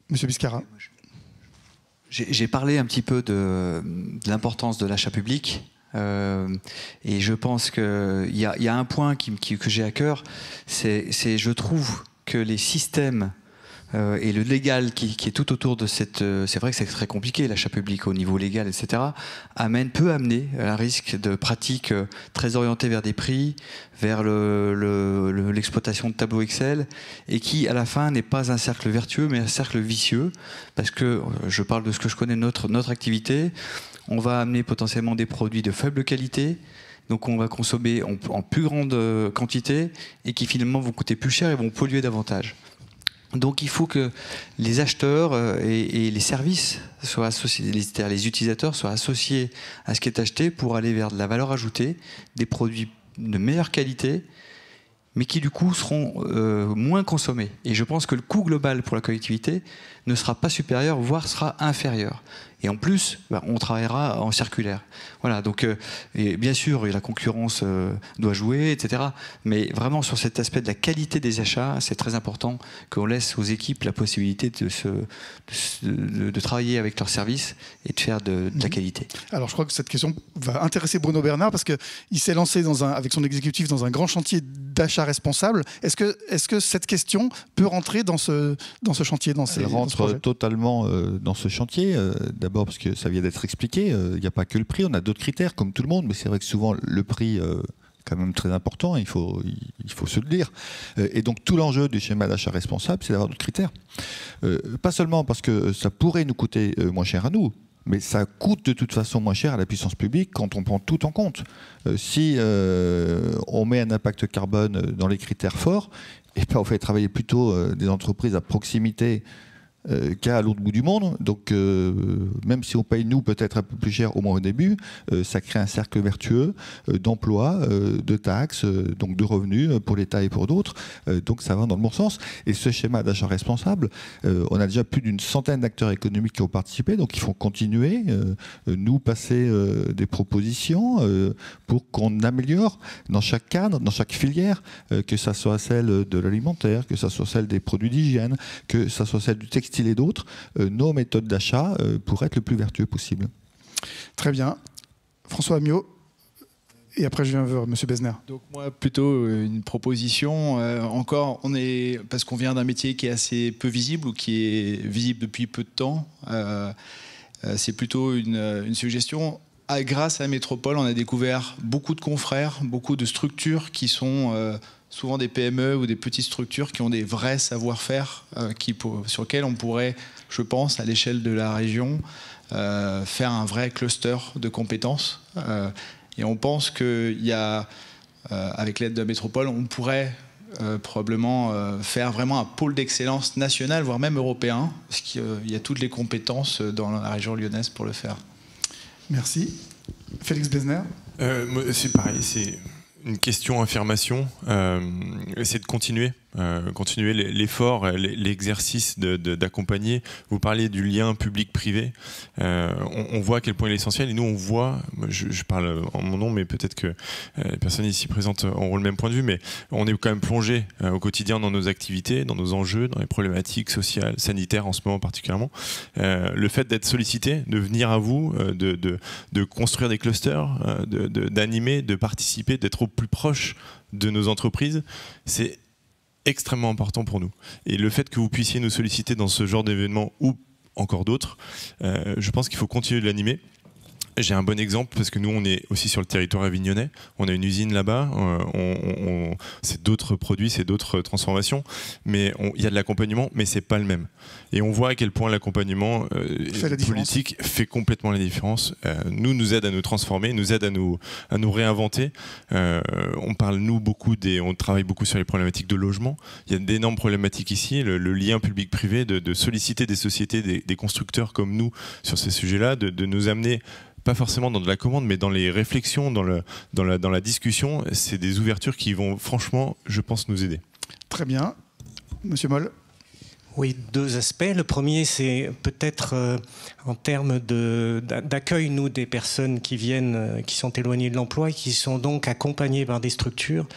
Monsieur Biscara. J'ai parlé un petit peu de l'importance de l'achat public. Et je pense qu'il y a un point que j'ai à cœur, c'est je trouve que les systèmes et le légal qui est tout autour de cette... c'est vrai que c'est très compliqué, l'achat public au niveau légal, etc. peut amener un risque de pratiques très orientées vers des prix, vers l'exploitation de tableaux Excel, et qui, à la fin, n'est pas un cercle vertueux, mais un cercle vicieux, parce que, je parle de ce que je connais de notre activité, on va amener potentiellement des produits de faible qualité, donc on va consommer en plus grande quantité, et qui finalement vont coûter plus cher et vont polluer davantage. Donc il faut que les acheteurs et les services soient associés, c'est-à-dire les utilisateurs soient associés à ce qui est acheté pour aller vers de la valeur ajoutée, des produits de meilleure qualité, mais qui du coup seront moins consommés. Et je pense que le coût global pour la collectivité ne sera pas supérieur, voire sera inférieur. Et en plus, on travaillera en circulaire. Voilà, donc, et bien sûr, la concurrence doit jouer, etc. Mais vraiment, sur cet aspect de la qualité des achats, c'est très important qu'on laisse aux équipes la possibilité de travailler avec leurs services et de faire de la qualité. Alors, je crois que cette question va intéresser Bruno Bernard parce qu'il s'est lancé avec son exécutif dans un grand chantier d'achat responsable. Est-ce que cette question peut rentrer dans ce chantier, Elle rentre totalement dans ce chantier. D'abord parce que ça vient d'être expliqué, il n'y a pas que le prix, on a d'autres critères comme tout le monde, mais c'est vrai que souvent le prix est quand même très important, il faut se le dire. Et donc tout l'enjeu du schéma d'achat responsable, c'est d'avoir d'autres critères. Pas seulement parce que ça pourrait nous coûter moins cher à nous, mais ça coûte de toute façon moins cher à la puissance publique quand on prend tout en compte. Si on met un impact carbone dans les critères forts, et ben on fait travailler plutôt des entreprises à proximité qu'à l'autre bout du monde. Donc même si on paye nous peut-être un peu plus cher au moins au début, ça crée un cercle vertueux d'emplois, de taxes, donc de revenus pour l'État et pour d'autres. Donc ça va dans le bon sens. Et ce schéma d'achat responsable, on a déjà plus d'une centaine d'acteurs économiques qui ont participé, donc il faut continuer, nous passer des propositions pour qu'on améliore dans chaque cadre, dans chaque filière, que ça soit celle de l'alimentaire, que ça soit celle des produits d'hygiène, que ça soit celle du textile et d'autres, nos méthodes d'achat pour être le plus vertueux possible. Très bien. François Amiot, et après je viens vers M. Besner. Donc moi, plutôt une proposition. Parce qu'on vient d'un métier qui est assez peu visible ou qui est visible depuis peu de temps, c'est plutôt une suggestion. Grâce à la métropole, on a découvert beaucoup de confrères, beaucoup de structures qui sont... souvent des PME ou des petites structures qui ont des vrais savoir-faire sur lesquels on pourrait, je pense, à l'échelle de la région, faire un vrai cluster de compétences. Et on pense qu'il y a, avec l'aide de la métropole, on pourrait probablement faire vraiment un pôle d'excellence national, voire même européen, parce qu'il y a toutes les compétences dans la région lyonnaise pour le faire. Merci. Félix Besner. C'est pareil, c'est... une question affirmation, essayer de continuer continuer l'effort, l'exercice d'accompagner. Vous parlez du lien public-privé. On voit à quel point il est essentiel. Et nous, on voit, je parle en mon nom, mais peut-être que les personnes ici présentes auront le même point de vue, mais on est quand même plongé au quotidien dans nos activités, dans nos enjeux, dans les problématiques sociales, sanitaires en ce moment particulièrement. Le fait d'être sollicité, de venir à vous, de construire des clusters, d'animer, de participer, d'être au plus proche de nos entreprises, c'est extrêmement important pour nous. Et le fait que vous puissiez nous solliciter dans ce genre d'événement ou encore d'autres, je pense qu'il faut continuer de l'animer. J'ai un bon exemple parce que nous, on est aussi sur le territoire avignonnais. On a une usine là-bas. C'est d'autres produits, c'est d'autres transformations. Mais il y a de l'accompagnement, mais c'est pas le même. Et on voit à quel point l'accompagnement politique fait complètement la différence. Nous aide à nous transformer, nous aide à nous réinventer. On parle, on travaille beaucoup sur les problématiques de logement. Il y a d'énormes problématiques ici. Le lien public-privé, de solliciter des sociétés, des constructeurs comme nous sur ces sujets-là, de nous amener pas forcément dans de la commande, mais dans les réflexions, dans la discussion, c'est des ouvertures qui vont franchement, je pense, nous aider. Très bien. Monsieur Moll. Oui, deux aspects. Le premier, c'est peut-être en termes d'accueil, nous, des personnes qui viennent, qui sont éloignées de l'emploi et qui sont donc accompagnées par des structures.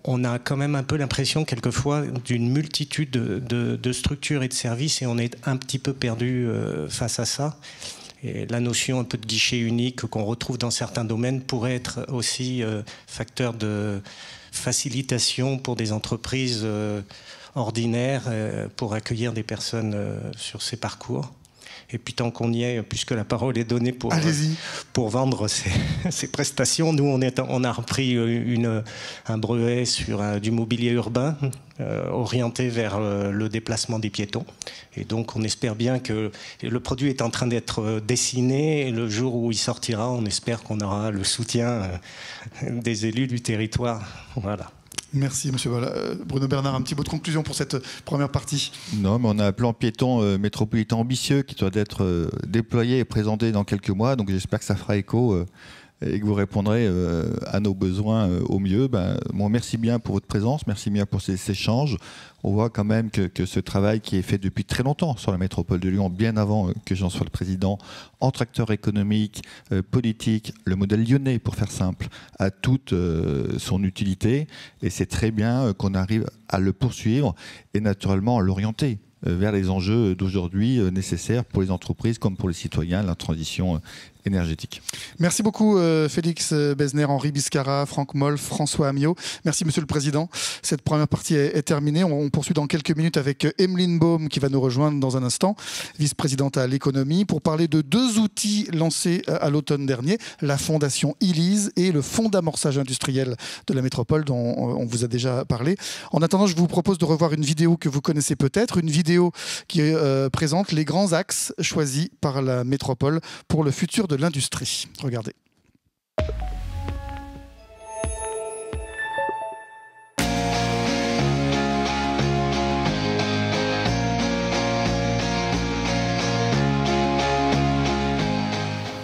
On a quand même un peu l'impression, quelquefois, d'une multitude de structures et de services, et on est un petit peu perdu face à ça. Et la notion un peu de guichet unique qu'on retrouve dans certains domaines pourrait être aussi facteur de facilitation pour des entreprises ordinaires pour accueillir des personnes sur ces parcours. Et puis tant qu'on y est, puisque la parole est donnée pour vendre ces prestations, nous on a repris un brevet sur du mobilier urbain orienté vers le déplacement des piétons. Et donc on espère bien que le produit est en train d'être dessiné, et le jour où il sortira, on espère qu'on aura le soutien des élus du territoire. Voilà. Merci, monsieur Moll. Bruno Bernard, un petit mot de conclusion pour cette première partie. Non, mais on a un plan piéton métropolitain ambitieux qui doit être déployé et présenté dans quelques mois. Donc j'espère que ça fera écho et que vous répondrez à nos besoins au mieux. Merci bien pour votre présence, merci bien pour ces échanges. On voit quand même que ce travail qui est fait depuis très longtemps sur la métropole de Lyon, bien avant que j'en sois le président, entre acteurs économiques, politiques, le modèle lyonnais, pour faire simple, a toute son utilité. Et c'est très bien qu'on arrive à le poursuivre et naturellement à l'orienter vers les enjeux d'aujourd'hui nécessaires pour les entreprises comme pour les citoyens, la transition énergétique. Merci beaucoup Félix Besner, Henri Biscara, Franck Moll, François Amiot. Merci Monsieur le Président. Cette première partie est terminée. On poursuit dans quelques minutes avec Emeline Baum qui va nous rejoindre dans un instant, vice-présidente à l'économie, pour parler de deux outils lancés à l'automne dernier, la fondation Elise et le fonds d'amorçage industriel de la métropole dont on vous a déjà parlé. En attendant, je vous propose de revoir une vidéo que vous connaissez peut-être, une vidéo qui présente les grands axes choisis par la métropole pour le futur de l'industrie. Regardez.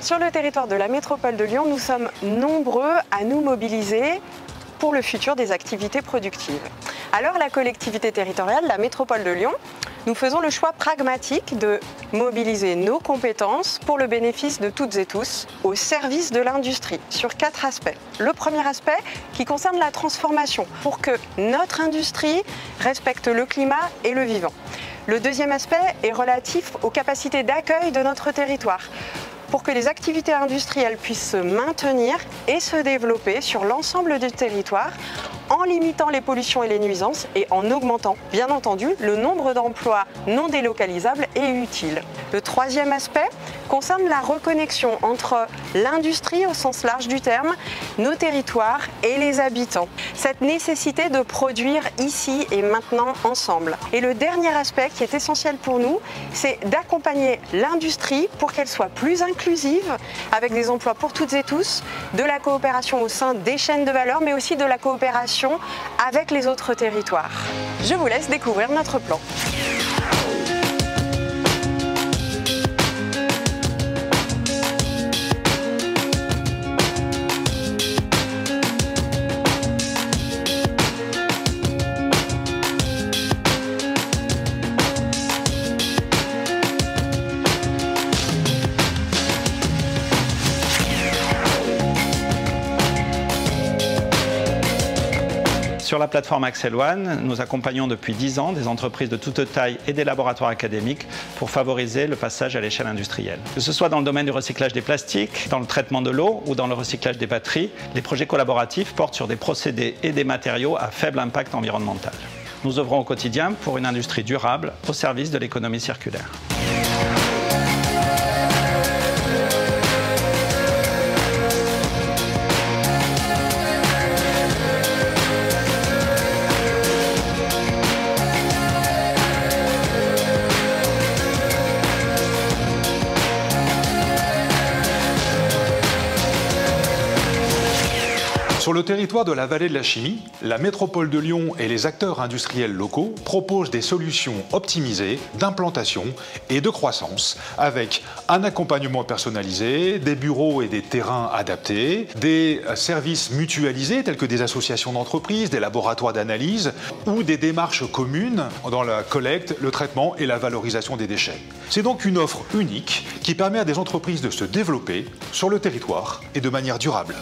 Sur le territoire de la métropole de Lyon, nous sommes nombreux à nous mobiliser pour le futur des activités productives. Alors la collectivité territoriale, la métropole de Lyon, nous faisons le choix pragmatique de mobiliser nos compétences pour le bénéfice de toutes et tous au service de l'industrie sur 4 aspects. Le premier aspect qui concerne la transformation pour que notre industrie respecte le climat et le vivant. Le deuxième aspect est relatif aux capacités d'accueil de notre territoire pour que les activités industrielles puissent se maintenir et se développer sur l'ensemble du territoire en limitant les pollutions et les nuisances et en augmentant, bien entendu, le nombre d'emplois non délocalisables et utiles. Le troisième aspect concerne la reconnexion entre l'industrie au sens large du terme, nos territoires et les habitants. Cette nécessité de produire ici et maintenant ensemble. Et le dernier aspect qui est essentiel pour nous, c'est d'accompagner l'industrie pour qu'elle soit plus inclusive, avec des emplois pour toutes et tous, de la coopération au sein des chaînes de valeur, mais aussi de la coopération avec les autres territoires. Je vous laisse découvrir notre plan. Sur la plateforme Axel One, nous accompagnons depuis 10 ans des entreprises de toute taille et des laboratoires académiques pour favoriser le passage à l'échelle industrielle. Que ce soit dans le domaine du recyclage des plastiques, dans le traitement de l'eau ou dans le recyclage des batteries, les projets collaboratifs portent sur des procédés et des matériaux à faible impact environnemental. Nous œuvrons au quotidien pour une industrie durable au service de l'économie circulaire. Sur le territoire de la vallée de la Chimie, la métropole de Lyon et les acteurs industriels locaux proposent des solutions optimisées d'implantation et de croissance avec un accompagnement personnalisé, des bureaux et des terrains adaptés, des services mutualisés tels que des associations d'entreprises, des laboratoires d'analyse ou des démarches communes dans la collecte, le traitement et la valorisation des déchets. C'est donc une offre unique qui permet à des entreprises de se développer sur le territoire et de manière durable.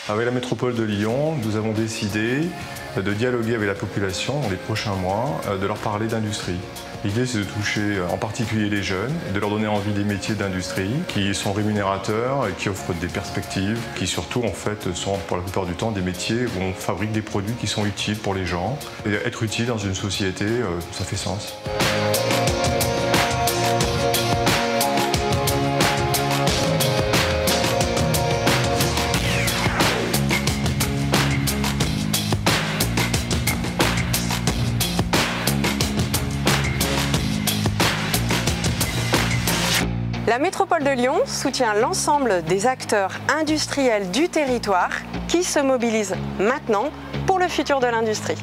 Avec la métropole de Lyon, nous avons décidé de dialoguer avec la population dans les prochains mois, de leur parler d'industrie. L'idée, c'est de toucher en particulier les jeunes, de leur donner envie des métiers d'industrie qui sont rémunérateurs et qui offrent des perspectives, qui surtout en fait sont pour la plupart du temps des métiers où on fabrique des produits qui sont utiles pour les gens. Et être utile dans une société, ça fait sens. La métropole de Lyon soutient l'ensemble des acteurs industriels du territoire qui se mobilisent maintenant pour le futur de l'industrie.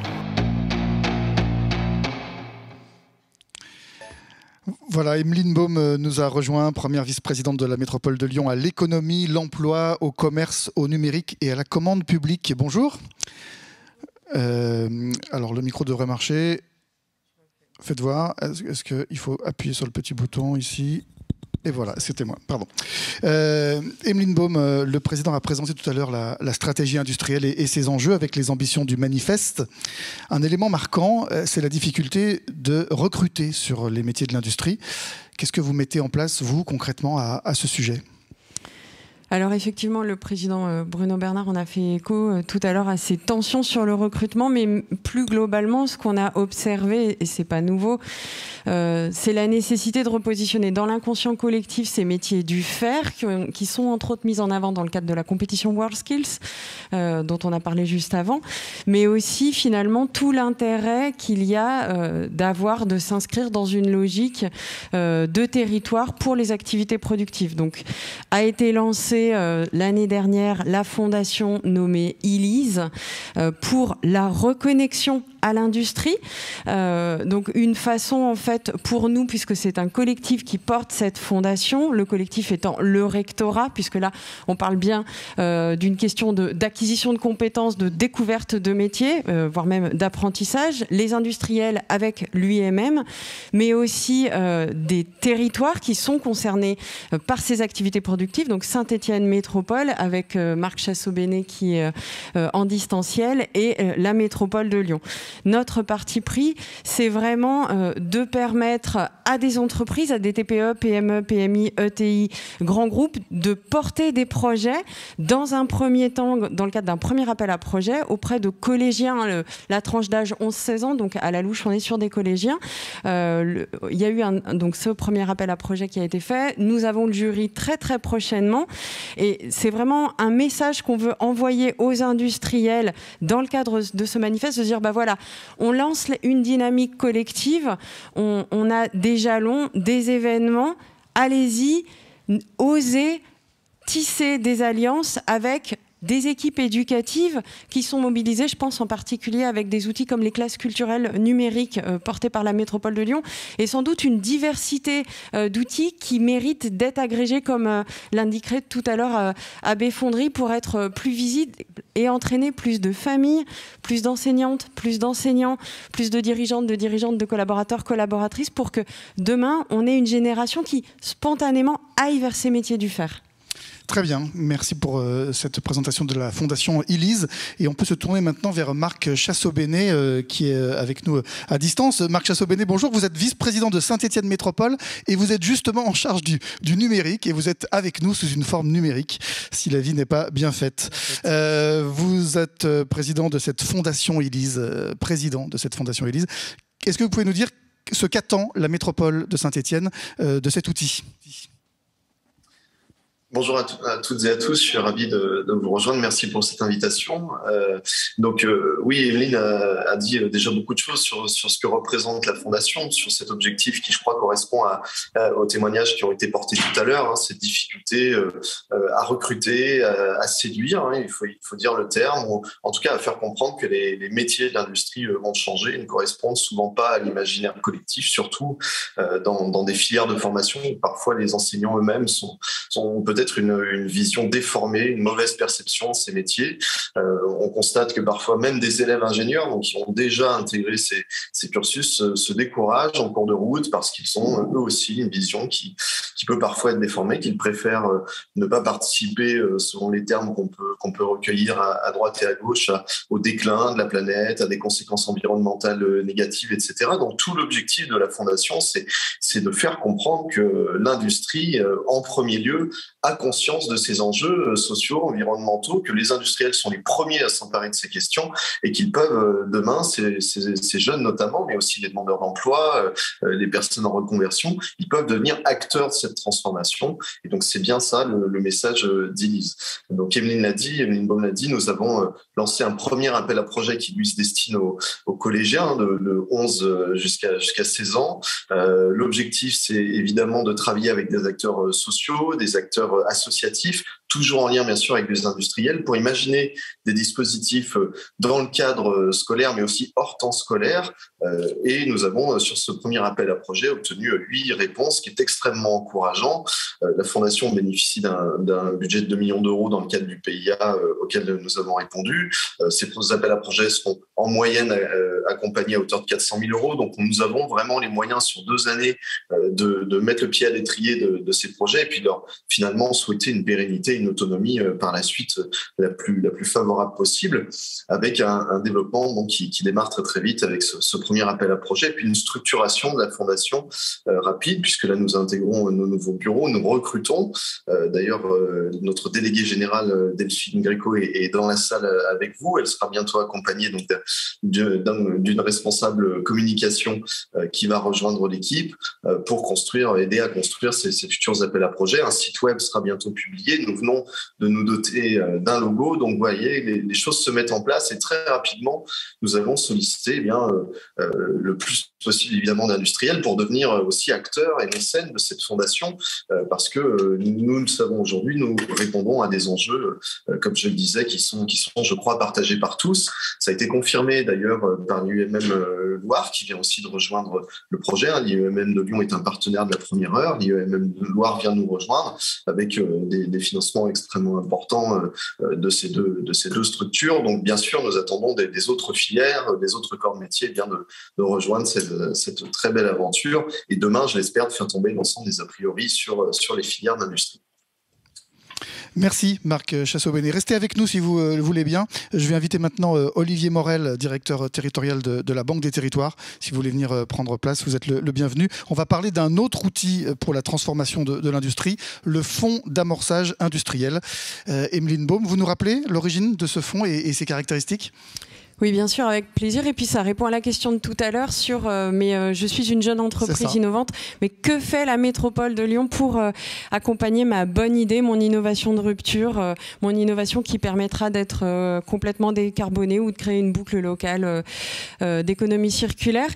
Voilà, Emeline Baume nous a rejoint, première vice-présidente de la métropole de Lyon à l'économie, l'emploi, au commerce, au numérique et à la commande publique. Bonjour. Alors le micro devrait marcher. Faites voir. Est-ce qu'il faut appuyer sur le petit bouton ici ? Et voilà, c'était moi, pardon. Emeline Baume, le président a présenté tout à l'heure la stratégie industrielle et ses enjeux avec les ambitions du manifeste. Un élément marquant, c'est la difficulté de recruter sur les métiers de l'industrie. Qu'est-ce que vous mettez en place, vous, concrètement, à ce sujet ? Alors effectivement, le président Bruno Bernard en a fait écho tout à l'heure à ces tensions sur le recrutement, mais plus globalement, ce qu'on a observé, et c'est pas nouveau, c'est la nécessité de repositionner dans l'inconscient collectif ces métiers du faire qui sont entre autres mis en avant dans le cadre de la compétition WorldSkills dont on a parlé juste avant, mais aussi finalement tout l'intérêt qu'il y a de s'inscrire dans une logique de territoire pour les activités productives. Donc a été lancée l'année dernière la fondation nommée ELISE pour la reconnexion à l'industrie. Donc une façon en fait pour nous, puisque c'est un collectif qui porte cette fondation, le collectif étant le rectorat, puisque là on parle bien d'une question d'acquisition de compétences, de découverte de métiers, voire même d'apprentissage, les industriels avec l'UIMM, mais aussi des territoires qui sont concernés par ces activités productives, donc Saint-Étienne Métropole avec Marc Chassot-Bénet qui est en distanciel et la métropole de Lyon. Notre parti pris, c'est vraiment de permettre à des entreprises, à des TPE, PME, PMI, ETI, grands groupes, de porter des projets dans un premier temps, dans le cadre d'un premier appel à projet auprès de collégiens, la tranche d'âge 11-16 ans, donc à la louche on est sur des collégiens. Il y a eu donc ce premier appel à projet qui a été fait. Nous avons le jury très très prochainement et c'est vraiment un message qu'on veut envoyer aux industriels dans le cadre de ce manifeste, de dire bah voilà, on lance une dynamique collective, on a des jalons, des événements, allez-y, osez tisser des alliances avec des équipes éducatives qui sont mobilisées, je pense en particulier avec des outils comme les classes culturelles numériques portées par la métropole de Lyon, et sans doute une diversité d'outils qui méritent d'être agrégés, comme l'indiquerait tout à l'heure Abbé Fondry, pour être plus visible et entraîner plus de familles, plus d'enseignantes, plus d'enseignants, plus de dirigeantes, de collaborateurs, collaboratrices, pour que demain, on ait une génération qui spontanément aille vers ces métiers du fer. Très bien, merci pour cette présentation de la Fondation Elise. Et on peut se tourner maintenant vers Marc Chassot-Bénet qui est avec nous à distance. Marc Chassot-Bénet, bonjour. Vous êtes vice-président de Saint-Étienne Métropole et vous êtes justement en charge du numérique, et vous êtes avec nous sous une forme numérique, si la vie n'est pas bien faite. Vous êtes président de cette Fondation Elise, Est-ce que vous pouvez nous dire ce qu'attend la métropole de Saint-Étienne de cet outil ? Bonjour à toutes et à tous, je suis ravi de vous rejoindre, merci pour cette invitation. Oui, Evelyne a dit déjà beaucoup de choses sur ce que représente la Fondation, sur cet objectif qui, je crois, correspond aux témoignages qui ont été portés tout à l'heure, cette difficulté à recruter, à séduire, il faut dire le terme, ou en tout cas à faire comprendre que les métiers de l'industrie vont changer, ne correspondent souvent pas à l'imaginaire collectif, surtout dans des filières de formation où parfois les enseignants eux-mêmes sont peut-être une vision déformée, une mauvaise perception de ces métiers. On constate que parfois même des élèves ingénieurs, donc qui ont déjà intégré ces cursus, se découragent en cours de route parce qu'ils ont eux aussi une vision qui peut parfois être déformée, qu'ils préfèrent ne pas participer, selon les termes qu'on peut recueillir à droite et à gauche, au déclin de la planète, à des conséquences environnementales négatives, etc. Donc tout l'objectif de la Fondation, c'est de faire comprendre que l'industrie, en premier lieu, a conscience de ces enjeux sociaux, environnementaux, que les industriels sont les premiers à s'emparer de ces questions et qu'ils peuvent demain, ces jeunes notamment, mais aussi les demandeurs d'emploi, les personnes en reconversion, ils peuvent devenir acteurs de cette transformation. Et donc c'est bien ça le message d'Elise. Donc Evelyne Baume l'a dit, nous avons lancé un premier appel à projet qui lui se destine aux collégiens de 11 jusqu'à 16 ans. L'objectif, c'est évidemment de travailler avec des acteurs sociaux, des acteurs associatifs, toujours en lien bien sûr avec des industriels, pour imaginer des dispositifs dans le cadre scolaire, mais aussi hors temps scolaire. Et nous avons, sur ce premier appel à projet, obtenu 8 réponses, ce qui est extrêmement encourageant. La Fondation bénéficie d'un budget de 2 millions d'euros dans le cadre du PIA auquel nous avons répondu. Ces appels à projet seront en moyenne accompagnés à hauteur de 400 000 euros. Donc nous avons vraiment les moyens sur 2 années de mettre le pied à l'étrier de ces projets et puis de finalement souhaiter une pérennité, une autonomie par la suite la plus favorable possible, avec un développement donc, qui démarre très vite avec ce premier appel à projet, puis une structuration de la Fondation rapide, puisque là nous intégrons nos nouveaux bureaux, nous recrutons. D'ailleurs, notre déléguée générale Delphine Gréco est dans la salle avec vous. Elle sera bientôt accompagnée donc d'une responsable communication qui va rejoindre l'équipe pour aider à construire ces futurs appels à projet. Un site web sera bientôt publié. Nous venons de nous doter d'un logo. Donc, vous voyez, les choses se mettent en place et très rapidement, nous avons sollicité le plus possible, évidemment, d'industriels pour devenir aussi acteurs et mécènes de cette fondation parce que nous le savons aujourd'hui, nous répondons à des enjeux, comme je le disais, qui sont, je crois, partagés par tous. Ça a été confirmé d'ailleurs par l'IEMM Loire qui vient aussi de rejoindre le projet. L'IEMM de Lyon est un partenaire de la première heure. L'IEMM de Loire vient nous rejoindre avec des financements extrêmement importants de ces deux structures. Donc bien sûr, nous attendons des autres filières, des autres corps de métier de rejoindre cette très belle aventure. Et demain, je l'espère, de faire tomber l'ensemble des a priori sur les filières d'industrie. Merci Marc Chassot-Bénet. Restez avec nous si vous le voulez bien. Je vais inviter maintenant Olivier Morel, directeur territorial de la Banque des Territoires. Si vous voulez venir prendre place, vous êtes le bienvenu. On va parler d'un autre outil pour la transformation de l'industrie, le fonds d'amorçage industriel. Evelyne Baume, vous nous rappelez l'origine de ce fonds et ses caractéristiques ? Oui, bien sûr, avec plaisir. Et puis, ça répond à la question de tout à l'heure sur je suis une jeune entreprise innovante, mais que fait la métropole de Lyon pour accompagner ma bonne idée, mon innovation de rupture, mon innovation qui permettra d'être complètement décarbonée ou de créer une boucle locale d'économie circulaire.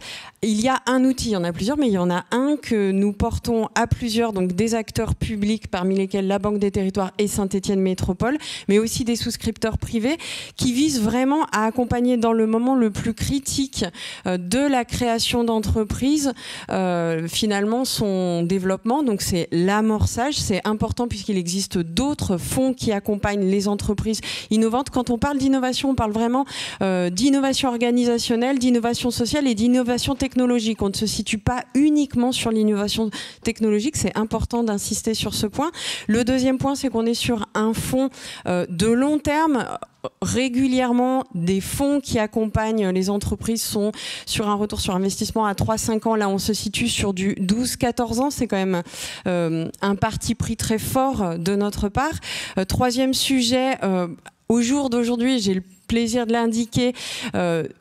il y a un outil, il y en a plusieurs, mais il y en a un que nous portons à plusieurs, donc des acteurs publics parmi lesquels la Banque des Territoires et Saint-Étienne Métropole, mais aussi des souscripteurs privés qui visent vraiment à accompagner dans le moment le plus critique de la création d'entreprises, finalement son développement. Donc c'est l'amorçage, c'est important puisqu'il existe d'autres fonds qui accompagnent les entreprises innovantes. Quand on parle d'innovation, on parle vraiment d'innovation organisationnelle, d'innovation sociale et d'innovation technologique. On ne se situe pas uniquement sur l'innovation technologique, c'est important d'insister sur ce point. Le deuxième point, c'est qu'on est sur un fonds de long terme. Régulièrement, des fonds qui accompagnent les entreprises sont sur un retour sur investissement à 3-5 ans. Là, on se situe sur du 12-14 ans. C'est quand même un parti pris très fort de notre part. Troisième sujet, au jour d'aujourd'hui, j'ai le plaisir de l'indiquer,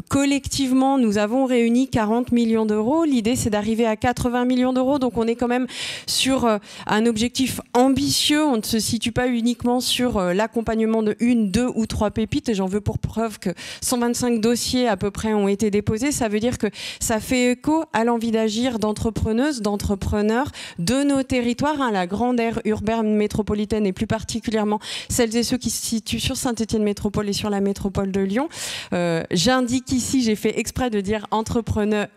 collectivement, nous avons réuni 40 millions d'euros. L'idée, c'est d'arriver à 80 millions d'euros. Donc, on est quand même sur un objectif ambitieux. On ne se situe pas uniquement sur l'accompagnement de 1, 2 ou 3 pépites. Et j'en veux pour preuve que 125 dossiers à peu près ont été déposés. Ça veut dire que ça fait écho à l'envie d'agir d'entrepreneuses, d'entrepreneurs de nos territoires, hein, la grande aire urbaine métropolitaine et plus particulièrement celles et ceux qui se situent sur Saint-Étienne Métropole et sur la métropole de Lyon. J'indique ici, j'ai fait exprès de dire entrepreneur.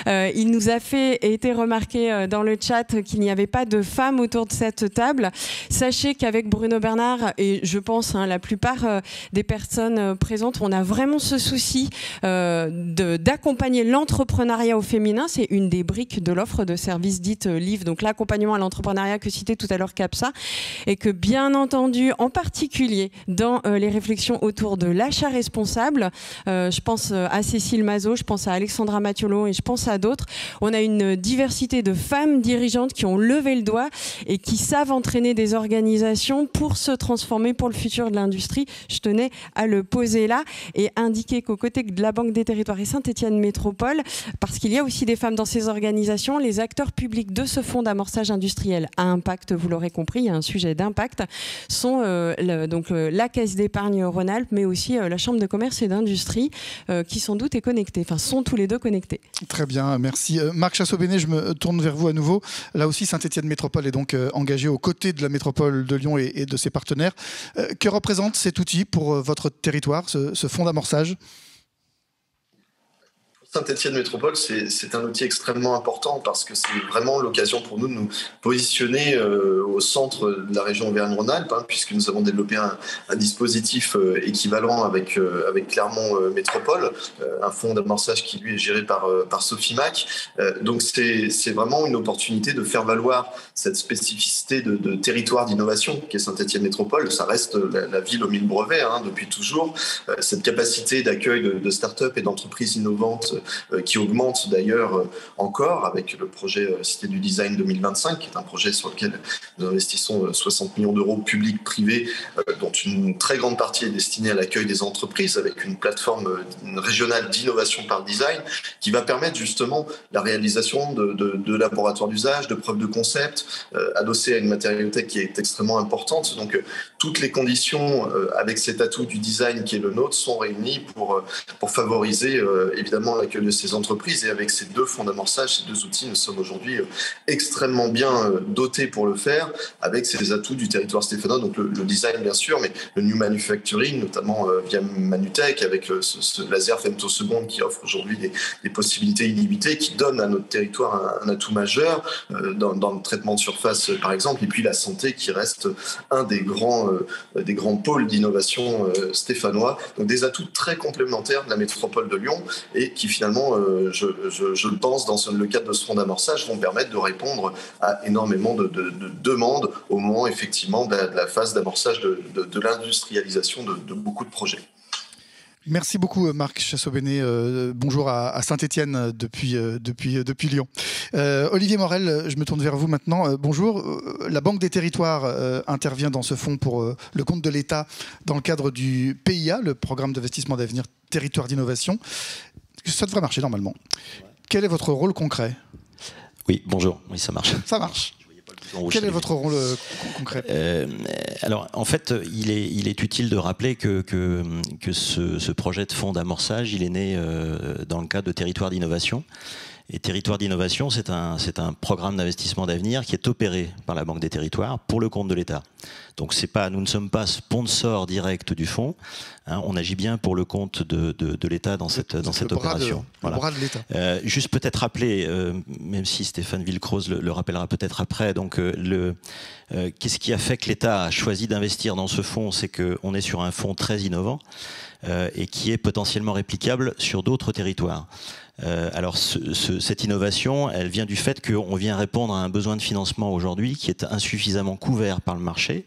Il nous a été remarqué dans le chat qu'il n'y avait pas de femmes autour de cette table. Sachez qu'avec Bruno Bernard, et je pense la plupart des personnes présentes, on a vraiment ce souci d'accompagner l'entrepreneuriat au féminin. C'est une des briques de l'offre de services dite LIV, donc l'accompagnement à l'entrepreneuriat que citait tout à l'heure CAPSA, et que bien entendu, en particulier dans les réflexions autour de l'achat responsable, je pense à Cécile Mazot, je pense à Alexandra Mattiolo et je pense à d'autres. On a une diversité de femmes dirigeantes qui ont levé le doigt et qui savent entraîner des organisations pour se transformer pour le futur de l'industrie. Je tenais à le poser là et indiquer qu'aux côtés de la Banque des Territoires et Saint-Étienne Métropole, parce qu'il y a aussi des femmes dans ces organisations, les acteurs publics de ce fonds d'amorçage industriel à impact, vous l'aurez compris, il y a un sujet d'impact, sont la Caisse d'épargne Rhône-Alpes, mais aussi la Chambre de commerce et d'industrie, qui sans doute est connectée, enfin sont tous les deux connectés. Très bien, merci. Marc Chassot-Bénet, je me tourne vers vous à nouveau. Là aussi, Saint-Étienne Métropole est donc engagée aux côtés de la métropole de Lyon et de ses partenaires. Que représente cet outil pour votre territoire, ce fonds d'amorçage ? Saint-Étienne Métropole, c'est un outil extrêmement important parce que c'est vraiment l'occasion pour nous de nous positionner au centre de la région Auvergne-Rhône-Alpes, puisque nous avons développé un dispositif équivalent avec Clermont Métropole, un fonds d'amorçage qui lui est géré par Sofimac. Donc c'est vraiment une opportunité de faire valoir cette spécificité de territoire d'innovation qu'est Saint-Étienne Métropole. Ça reste la ville aux 1000 brevets depuis toujours. Cette capacité d'accueil de start-up et d'entreprises innovantes qui augmente d'ailleurs encore avec le projet Cité du Design 2025, qui est un projet sur lequel nous investissons 60 millions d'euros publics, privés, dont une très grande partie est destinée à l'accueil des entreprises, avec une plateforme régionale d'innovation par le design, qui va permettre justement la réalisation de laboratoires d'usage, de preuves de concept, adossées à une matériothèque qui est extrêmement importante. Donc toutes les conditions avec cet atout du design qui est le nôtre sont réunies pour favoriser évidemment l'accueil de ces entreprises. Et avec ces deux fonds d'amorçage, ces deux outils, nous sommes aujourd'hui extrêmement bien dotés pour le faire, avec ces atouts du territoire stéphanois, donc le design bien sûr, mais le new manufacturing, notamment via Manutech, avec ce laser femtoseconde qui offre aujourd'hui des possibilités illimitées, qui donne à notre territoire un atout majeur dans le traitement de surface par exemple, et puis la santé qui reste un des grands pôles d'innovation stéphanois. Donc des atouts très complémentaires de la métropole de Lyon et qui finalement, je le pense, dans le cadre de ce fonds d'amorçage, vont permettre de répondre à énormément de demandes au moment effectivement de la phase d'amorçage de l'industrialisation de beaucoup de projets. Merci beaucoup Marc Chassot-Bénet. Bonjour à Saint-Étienne depuis Lyon. Olivier Morel, je me tourne vers vous maintenant. Bonjour. La Banque des Territoires intervient dans ce fonds pour le compte de l'État dans le cadre du PIA, le Programme d'investissement d'avenir territoire d'innovation. Ça devrait marcher normalement. Quel est votre rôle concret ? Oui, bonjour. Oui, ça marche. Ça marche. Quel est votre rôle concret? Alors, en fait, il est utile de rappeler que ce projet de fonds d'amorçage, il est né dans le cadre de Territoire d'innovation. Et Territoire d'innovation, c'est un programme d'investissement d'avenir qui est opéré par la Banque des Territoires pour le compte de l'État. Donc nous ne sommes pas sponsors directs du fonds, hein, on agit bien pour le compte de l'État dans cette opération. Le bras de l'État. Juste peut-être rappeler, même si Stéphane Villekroz le rappellera peut-être après, donc qu'est-ce qui a fait que l'État a choisi d'investir dans ce fonds? C'est qu'on est sur un fonds très innovant et qui est potentiellement réplicable sur d'autres territoires. Alors cette innovation, elle vient du fait qu'on vient répondre à un besoin de financement aujourd'hui qui est insuffisamment couvert par le marché,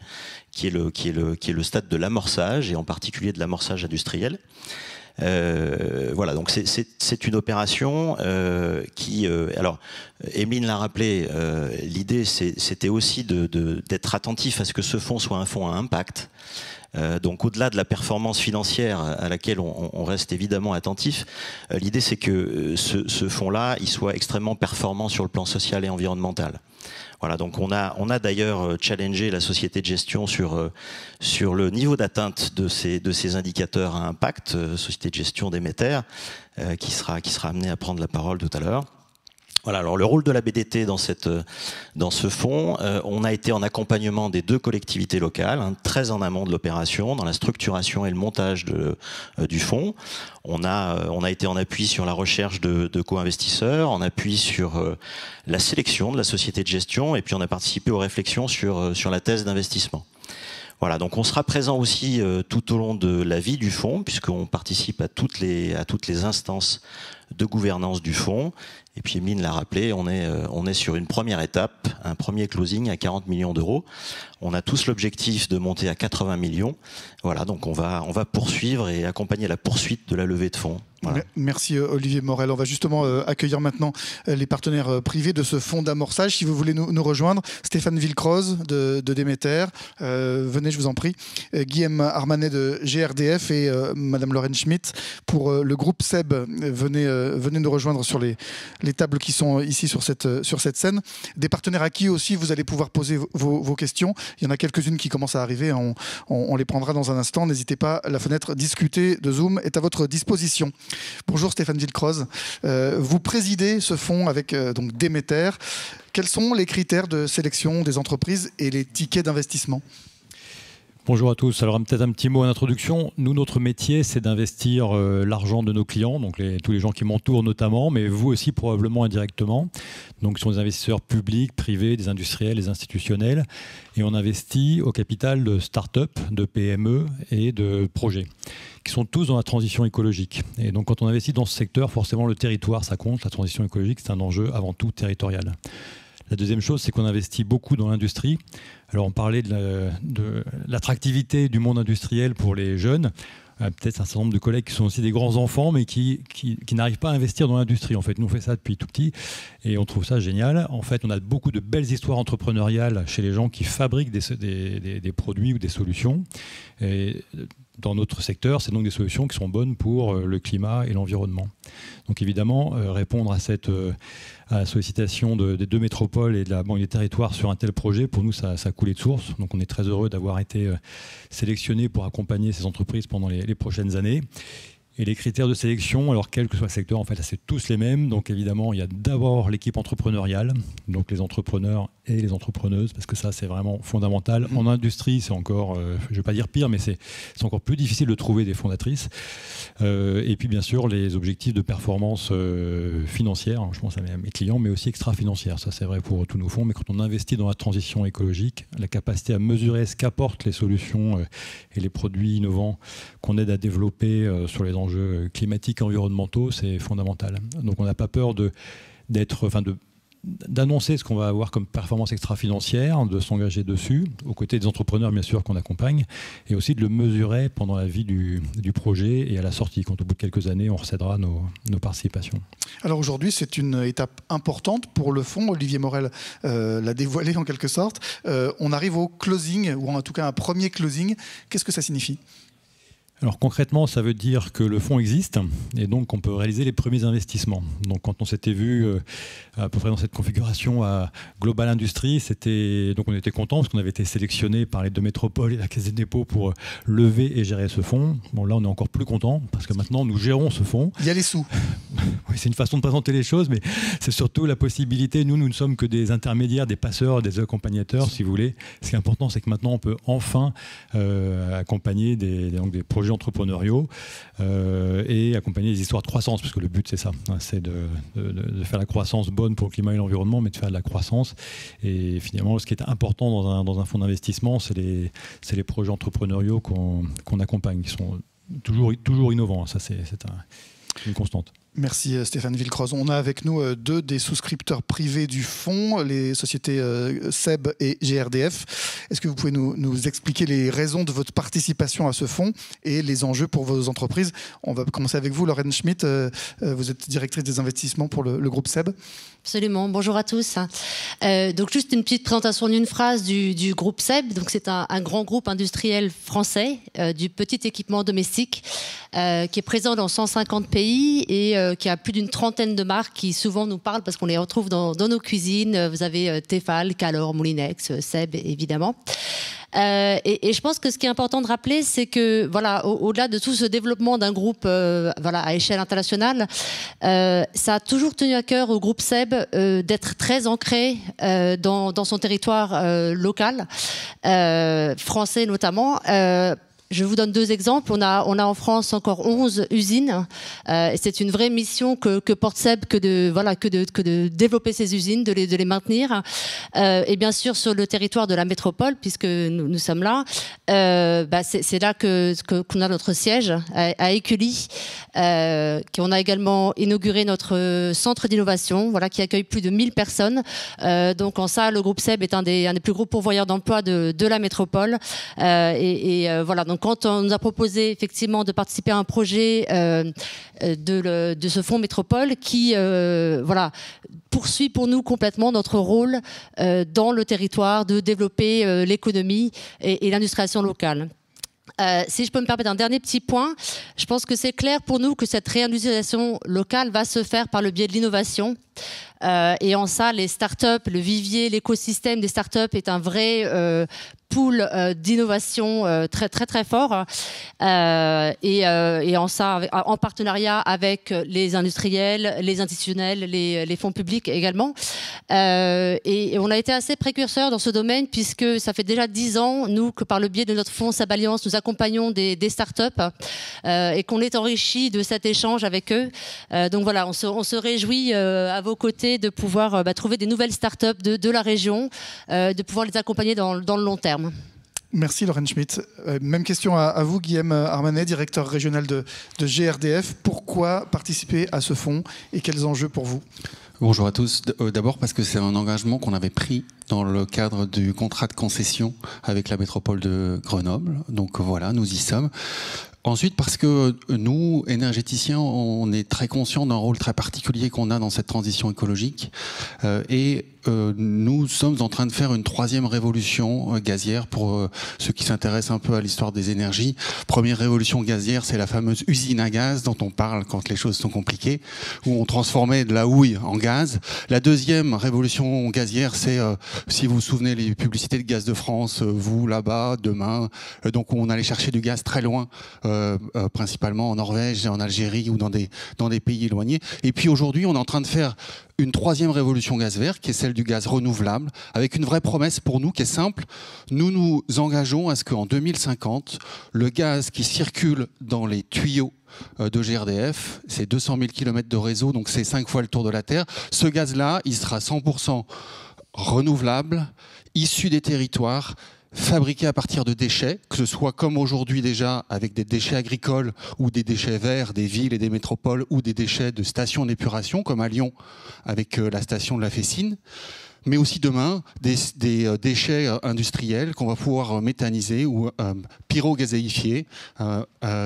qui est le stade de l'amorçage, et en particulier de l'amorçage industriel. Voilà, donc c'est une opération qui... alors, Emeline l'a rappelé, l'idée c'était aussi d'être attentif à ce que ce fonds soit un fonds à impact. Donc au-delà de la performance financière à laquelle on reste évidemment attentif, l'idée c'est que ce fonds-là, il soit extrêmement performant sur le plan social et environnemental. Voilà, donc on a d'ailleurs challengé la société de gestion sur le niveau d'atteinte de ces indicateurs à impact, société de gestion d'Émetteur, qui sera amenée à prendre la parole tout à l'heure. Voilà, alors le rôle de la BDT dans ce fonds, on a été en accompagnement des 2 collectivités locales, hein, très en amont de l'opération, dans la structuration et le montage du fonds. On a été en appui sur la recherche de co-investisseurs, en appui sur la sélection de la société de gestion, et puis on a participé aux réflexions sur la thèse d'investissement. Voilà, donc on sera présent aussi tout au long de la vie du fonds, puisqu'on participe à toutes les instances de gouvernance du fonds. Et puis Emeline l'a rappelé, on est sur une première étape, un premier closing à 40 millions d'euros. On a tous l'objectif de monter à 80 millions. Voilà, donc on va poursuivre et accompagner la poursuite de la levée de fonds. Voilà. Merci Olivier Morel. On va justement accueillir maintenant les partenaires privés de ce fonds d'amorçage. Si vous voulez nous rejoindre, Stéphane Villekroz de Déméter, venez, je vous en prie. Guillaume Armanet de GRDF et Madame Lorraine Schmitt pour le groupe SEB. Venez nous rejoindre sur les tables qui sont ici sur cette scène. Des partenaires à qui aussi vous allez pouvoir poser vos questions. Il y en a quelques-unes qui commencent à arriver. On les prendra dans un instant. N'hésitez pas, la fenêtre discuter de Zoom est à votre disposition. Bonjour Stéphane Villekroz. Vous présidez ce fonds avec donc Déméter. Quels sont les critères de sélection des entreprises et les tickets d'investissement ? Bonjour à tous. Alors peut-être un petit mot en introduction. Nous, notre métier, c'est d'investir l'argent de nos clients, donc tous les gens qui m'entourent notamment, mais vous aussi probablement indirectement. Donc ce sont des investisseurs publics, privés, des industriels, des institutionnels. Et on investit au capital de start-up, de PME et de projets, qui sont tous dans la transition écologique. Et donc quand on investit dans ce secteur, forcément le territoire, ça compte. La transition écologique, c'est un enjeu avant tout territorial. La deuxième chose, c'est qu'on investit beaucoup dans l'industrie. Alors on parlait de l'attractivité du monde industriel pour les jeunes. Peut-être un certain nombre de collègues qui sont aussi des grands enfants, mais qui n'arrivent pas à investir dans l'industrie. En fait, nous on fait ça depuis tout petit et on trouve ça génial. En fait, on a beaucoup de belles histoires entrepreneuriales chez les gens qui fabriquent des produits ou des solutions. Et dans notre secteur, c'est donc des solutions qui sont bonnes pour le climat et l'environnement. Donc évidemment, répondre à la sollicitation des 2 métropoles et de la Banque des Territoires sur un tel projet, pour nous, ça a coulé de source. Donc on est très heureux d'avoir été sélectionnés pour accompagner ces entreprises pendant les prochaines années. Et les critères de sélection, alors quel que soit le secteur, en fait, c'est tous les mêmes. Donc évidemment, il y a d'abord l'équipe entrepreneuriale, donc les entrepreneurs et les entrepreneuses, parce que ça, c'est vraiment fondamental. En industrie, c'est encore, je ne vais pas dire pire, mais c'est encore plus difficile de trouver des fondatrices. Et puis, bien sûr, les objectifs de performance financière, je pense à mes clients, mais aussi extra-financière. Ça, c'est vrai pour tous nos fonds. Mais quand on investit dans la transition écologique, la capacité à mesurer ce qu'apportent les solutions et les produits innovants qu'on aide à développer sur les enjeux climatiques et environnementaux, c'est fondamental. Donc on n'a pas peur d'annoncer ce qu'on va avoir comme performance extra-financière, de s'engager dessus, aux côtés des entrepreneurs bien sûr qu'on accompagne, et aussi de le mesurer pendant la vie du projet et à la sortie, quand au bout de quelques années on recédera nos participations. Alors aujourd'hui c'est une étape importante pour le fonds, Olivier Morel l'a dévoilé en quelque sorte. On arrive au closing, ou en tout cas un premier closing. Qu'est-ce que ça signifie ? Alors concrètement, ça veut dire que le fonds existe et donc on peut réaliser les premiers investissements. Donc quand on s'était vu à peu près dans cette configuration à Global Industries, donc on était content parce qu'on avait été sélectionné par les deux métropoles et la Caisse des dépôts pour lever et gérer ce fonds. Bon, là on est encore plus content parce que maintenant nous gérons ce fonds. Il y a les sous. Oui, c'est une façon de présenter les choses, mais c'est surtout la possibilité. Nous ne sommes que des intermédiaires, des passeurs, des accompagnateurs, si vous voulez. Ce qui est important, c'est que maintenant on peut enfin accompagner des projets entrepreneuriaux et accompagner les histoires de croissance, parce que le but c'est ça, hein, c'est de faire la croissance bonne pour le climat et l'environnement, mais de faire de la croissance. Et finalement, ce qui est important dans un fonds d'investissement, c'est les projets entrepreneuriaux qu'on accompagne, qui sont toujours innovants. Ça, c'est une constante. Merci Stéphane Villecroze. On a avec nous deux des souscripteurs privés du fonds, les sociétés SEB et GRDF. Est-ce que vous pouvez nous expliquer les raisons de votre participation à ce fonds et les enjeux pour vos entreprises? On va commencer avec vous, Lorraine Schmitt. Vous êtes directrice des investissements pour le groupe SEB. Absolument. Bonjour à tous. Donc juste une petite présentation d'une phrase du groupe SEB. Donc c'est un grand groupe industriel français du petit équipement domestique qui est présent dans 150 pays et qui a plus d'une trentaine de marques qui souvent nous parlent parce qu'on les retrouve dans nos cuisines. Vous avez Tefal, Calor, Moulinex, SEB évidemment. Et je pense que ce qui est important de rappeler, c'est que voilà, au-delà de tout ce développement d'un groupe à échelle internationale, ça a toujours tenu à cœur au groupe SEB d'être très ancré dans son territoire local, français notamment. Je vous donne deux exemples. On a en France encore 11 usines. Et c'est une vraie mission que porte SEB que de développer ces usines, de les maintenir. Et bien sûr, sur le territoire de la métropole, puisque nous sommes là, c'est là qu'on a notre siège, à Écully. On a également inauguré notre centre d'innovation, qui accueille plus de 1000 personnes. Donc en ça, le groupe SEB est un des plus gros pourvoyeurs d'emplois de la métropole. Voilà. Donc, quand on nous a proposé effectivement de participer à un projet de ce fonds métropole qui poursuit pour nous complètement notre rôle dans le territoire de développer l'économie et l'industrialisation locale. Si je peux me permettre un dernier petit point, je pense que c'est clair pour nous que cette réindustrialisation locale va se faire par le biais de l'innovation. Et en ça, les startups, le vivier, l'écosystème des startups est un vrai pool d'innovation très très très fort. Et en ça, en partenariat avec les industriels, les institutionnels, les fonds publics également. Et on a été assez précurseurs dans ce domaine puisque ça fait déjà 10 ans, nous, que par le biais de notre fonds SEB Alliance, nous accompagnons des startups et qu'on est enrichis de cet échange avec eux. Donc voilà, on se réjouit à vos côtés de pouvoir trouver des nouvelles startups de la région, de pouvoir les accompagner dans le long terme. Merci Lorraine Schmitt. Même question à vous, Guillaume Armanet, directeur régional de GRDF. Pourquoi participer à ce fonds et quels enjeux pour vous? Bonjour à tous. D'abord parce que c'est un engagement qu'on avait pris dans le cadre du contrat de concession avec la métropole de Grenoble. Donc voilà, nous y sommes. Ensuite, parce que nous, énergéticiens, on est très conscients d'un rôle très particulier qu'on a dans cette transition écologique. Nous sommes en train de faire une troisième révolution gazière pour ceux qui s'intéressent un peu à l'histoire des énergies. Première révolution gazière, c'est la fameuse usine à gaz dont on parle quand les choses sont compliquées, où on transformait de la houille en gaz. La deuxième révolution gazière, c'est, si vous vous souvenez, les publicités de Gaz de France, vous là-bas, demain, donc on allait chercher du gaz très loin, principalement en Norvège et en Algérie ou dans des pays éloignés. Et puis aujourd'hui, on est en train de faire une troisième révolution gaz vert, qui est celle du gaz renouvelable, avec une vraie promesse pour nous qui est simple. Nous nous engageons à ce qu'en 2050, le gaz qui circule dans les tuyaux de GRDF, c'est 200 000 km de réseau, donc c'est 5 fois le tour de la Terre. Ce gaz-là, il sera 100% renouvelable, issu des territoires, fabriqués à partir de déchets, que ce soit comme aujourd'hui déjà avec des déchets agricoles ou des déchets verts des villes et des métropoles ou des déchets de stations d'épuration comme à Lyon avec la station de la Fessine, mais aussi demain des déchets industriels qu'on va pouvoir méthaniser ou pyrogazéifier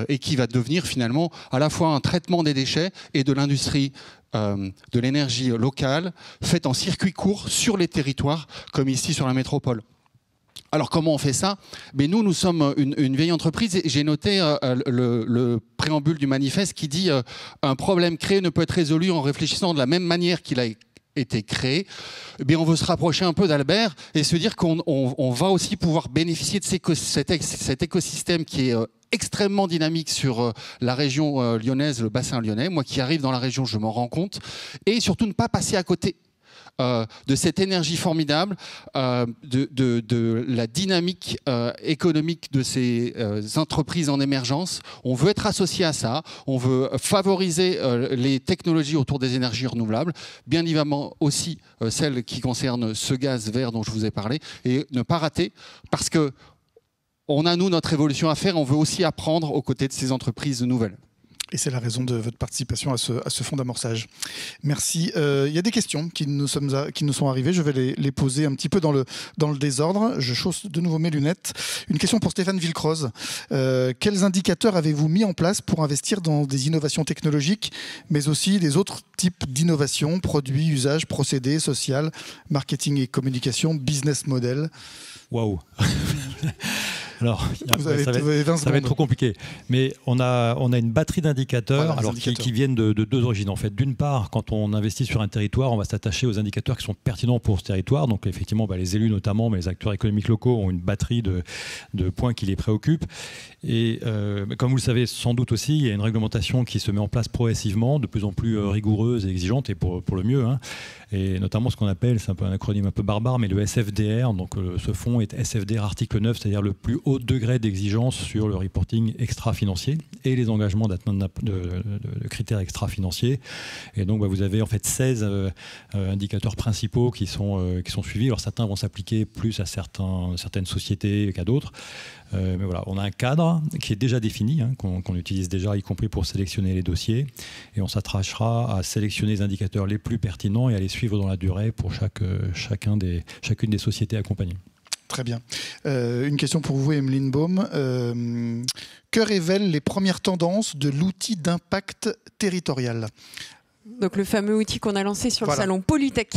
et qui va devenir finalement à la fois un traitement des déchets et de l'industrie de l'énergie locale faite en circuit court sur les territoires comme ici sur la métropole. Alors comment on fait ça? Mais nous sommes une vieille entreprise et j'ai noté le préambule du manifeste qui dit un problème créé ne peut être résolu en réfléchissant de la même manière qu'il a été créé. Eh bien, on veut se rapprocher un peu d'Albert et se dire qu'on va aussi pouvoir bénéficier de cet écosystème qui est extrêmement dynamique sur la région lyonnaise, le bassin lyonnais. Moi qui arrive dans la région, je m'en rends compte. Et surtout ne pas passer à côté de cette énergie formidable, de la dynamique économique de ces entreprises en émergence. On veut être associé à ça, on veut favoriser les technologies autour des énergies renouvelables, bien évidemment aussi celles qui concernent ce gaz vert dont je vous ai parlé, et ne pas rater, parce que on a, nous, notre évolution à faire, on veut aussi apprendre aux côtés de ces entreprises nouvelles. Et c'est la raison de votre participation à ce fonds d'amorçage. Merci. Il y a des questions qui nous sont arrivées. Je vais les poser un petit peu dans le désordre. Je chausse de nouveau mes lunettes. Une question pour Stéphane Villekroz. Quels indicateurs avez-vous mis en place pour investir dans des innovations technologiques, mais aussi des autres types d'innovations, produits, usages, procédés, social, marketing et communication, business model? Waouh. Alors, ça va être trop compliqué. Mais on a une batterie d'indicateurs qui viennent de deux origines. En fait, d'une part, quand on investit sur un territoire, on va s'attacher aux indicateurs qui sont pertinents pour ce territoire. Donc, effectivement, les élus notamment, mais les acteurs économiques locaux ont une batterie de points qui les préoccupent. Et comme vous le savez sans doute aussi, il y a une réglementation qui se met en place progressivement, de plus en plus rigoureuse et exigeante, et pour le mieux. Hein. Et notamment ce qu'on appelle, c'est un peu un acronyme un peu barbare, mais le SFDR. Donc ce fonds est SFDR article 9, c'est-à-dire le plus haut degré d'exigence sur le reporting extra-financier et les engagements d'atteindre de critères extra-financiers. Et donc vous avez en fait 16 indicateurs principaux qui sont suivis. Alors certains vont s'appliquer plus à certaines sociétés qu'à d'autres. Mais voilà, on a un cadre qui est déjà défini, hein, qu'on utilise déjà, y compris pour sélectionner les dossiers. Et on s'attachera à sélectionner les indicateurs les plus pertinents et à les suivre dans la durée pour chacune des sociétés accompagnées. Très bien. Une question pour vous, Emeline Baume. Que révèlent les premières tendances de l'outil d'impact territorial ? Donc le fameux outil qu'on a lancé sur le salon Polytech.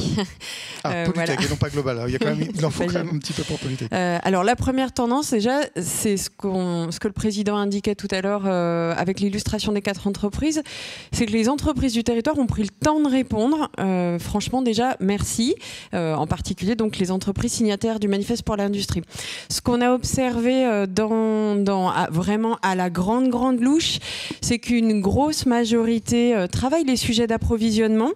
Polytech et non pas Global. Il en faut quand même un petit peu pour Polytech. Alors la première tendance déjà, c'est ce que le président indiquait tout à l'heure avec l'illustration des 4 entreprises, c'est que les entreprises du territoire ont pris le temps de répondre. Franchement déjà, merci. En particulier donc les entreprises signataires du manifeste pour l'industrie. Ce qu'on a observé vraiment à la grande louche, c'est qu'une grosse majorité travaille les sujets d'approvisionnement.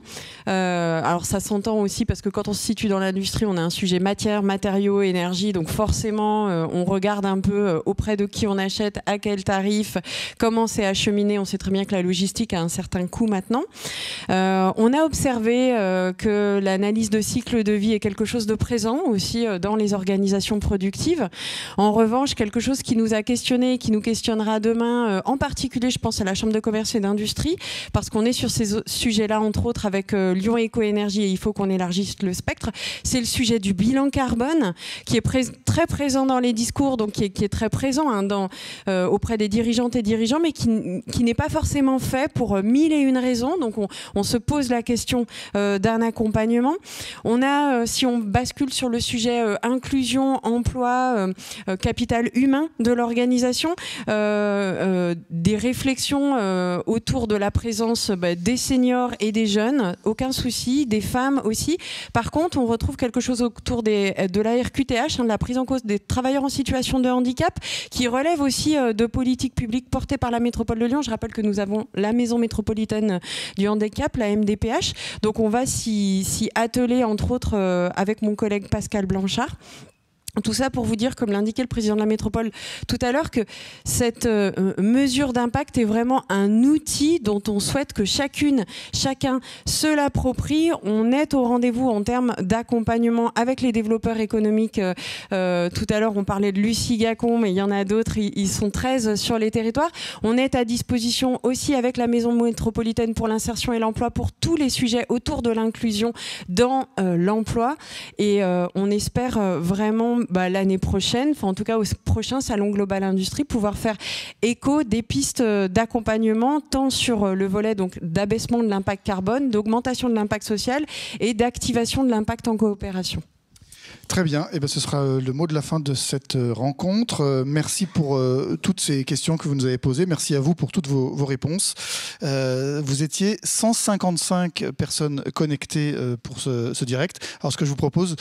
Alors ça s'entend aussi parce que quand on se situe dans l'industrie, on a un sujet matière, matériaux, énergie, donc forcément on regarde un peu auprès de qui on achète, à quel tarif, comment c'est acheminé. On sait très bien que la logistique a un certain coût maintenant. On a observé que l'analyse de cycle de vie est quelque chose de présent aussi dans les organisations productives. En revanche, quelque chose qui nous a questionné et qui nous questionnera demain, en particulier je pense à la Chambre de commerce et d'industrie, parce qu'on est sur ces sujets-là, entre autres avec Lyon Éco-Énergie, et il faut qu'on élargisse le spectre, c'est le sujet du bilan carbone, qui est très présent dans les discours, donc qui est très présent auprès des dirigeantes et dirigeants, mais qui n'est pas forcément fait pour 1001 raisons. Donc on se pose la question d'un accompagnement. On a, si on bascule sur le sujet inclusion, emploi, capital humain de l'organisation, des réflexions autour de la présence des seniors et des jeunes, aucun souci, des femmes aussi. Par contre, on retrouve quelque chose autour de la RQTH, de la prise en cause des travailleurs en situation de handicap, qui relève aussi de politiques publiques portées par la métropole de Lyon. Je rappelle que nous avons la maison métropolitaine du handicap, la MDPH. Donc on va s'y atteler, entre autres, avec mon collègue Pascal Blanchard. Tout ça pour vous dire, comme l'indiquait le président de la métropole tout à l'heure, que cette mesure d'impact est vraiment un outil dont on souhaite que chacun se l'approprie. On est au rendez-vous en termes d'accompagnement avec les développeurs économiques. Tout à l'heure, on parlait de Lucie Gacon, mais il y en a d'autres. Ils sont 13 sur les territoires. On est à disposition aussi avec la maison métropolitaine pour l'insertion et l'emploi pour tous les sujets autour de l'inclusion dans l'emploi. Et on espère vraiment l'année prochaine, en tout cas au prochain Salon Global Industrie, pouvoir faire écho des pistes d'accompagnement, tant sur le volet d'abaissement de l'impact carbone, d'augmentation de l'impact social et d'activation de l'impact en coopération. Très bien, et ce sera le mot de la fin de cette rencontre. Merci pour toutes ces questions que vous nous avez posées. Merci à vous pour toutes vos réponses. Vous étiez 155 personnes connectées pour ce direct. Alors ce que je vous propose,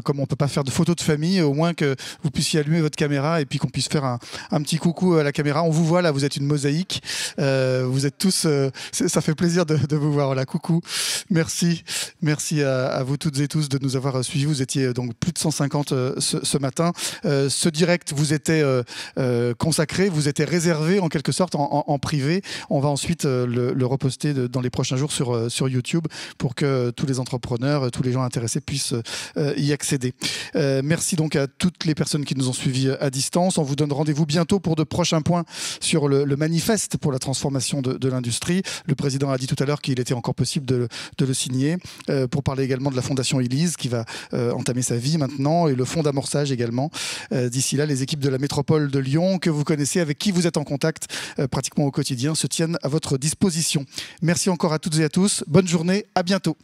comme on ne peut pas faire de photos de famille, au moins que vous puissiez allumer votre caméra et puis qu'on puisse faire un petit coucou à la caméra. On vous voit là, vous êtes une mosaïque. Vous êtes tous... ça fait plaisir de vous voir. Voilà, coucou. Merci. Merci à vous toutes et tous de nous avoir suivis. Vous étiez donc plus de 150 ce matin. Ce direct vous était consacré, vous était réservé en quelque sorte en privé. On va ensuite le reposter dans les prochains jours sur YouTube pour que tous les entrepreneurs, tous les gens intéressés puissent y accéder. Merci donc à toutes les personnes qui nous ont suivis à distance. On vous donne rendez-vous bientôt pour de prochains points sur le manifeste pour la transformation de l'industrie. Le président a dit tout à l'heure qu'il était encore possible de le signer, pour parler également de la Fondation Elise qui va entamer sa vie maintenant, et le fonds d'amorçage également. D'ici là, les équipes de la métropole de Lyon que vous connaissez, avec qui vous êtes en contact pratiquement au quotidien, se tiennent à votre disposition. Merci encore à toutes et à tous. Bonne journée, à bientôt.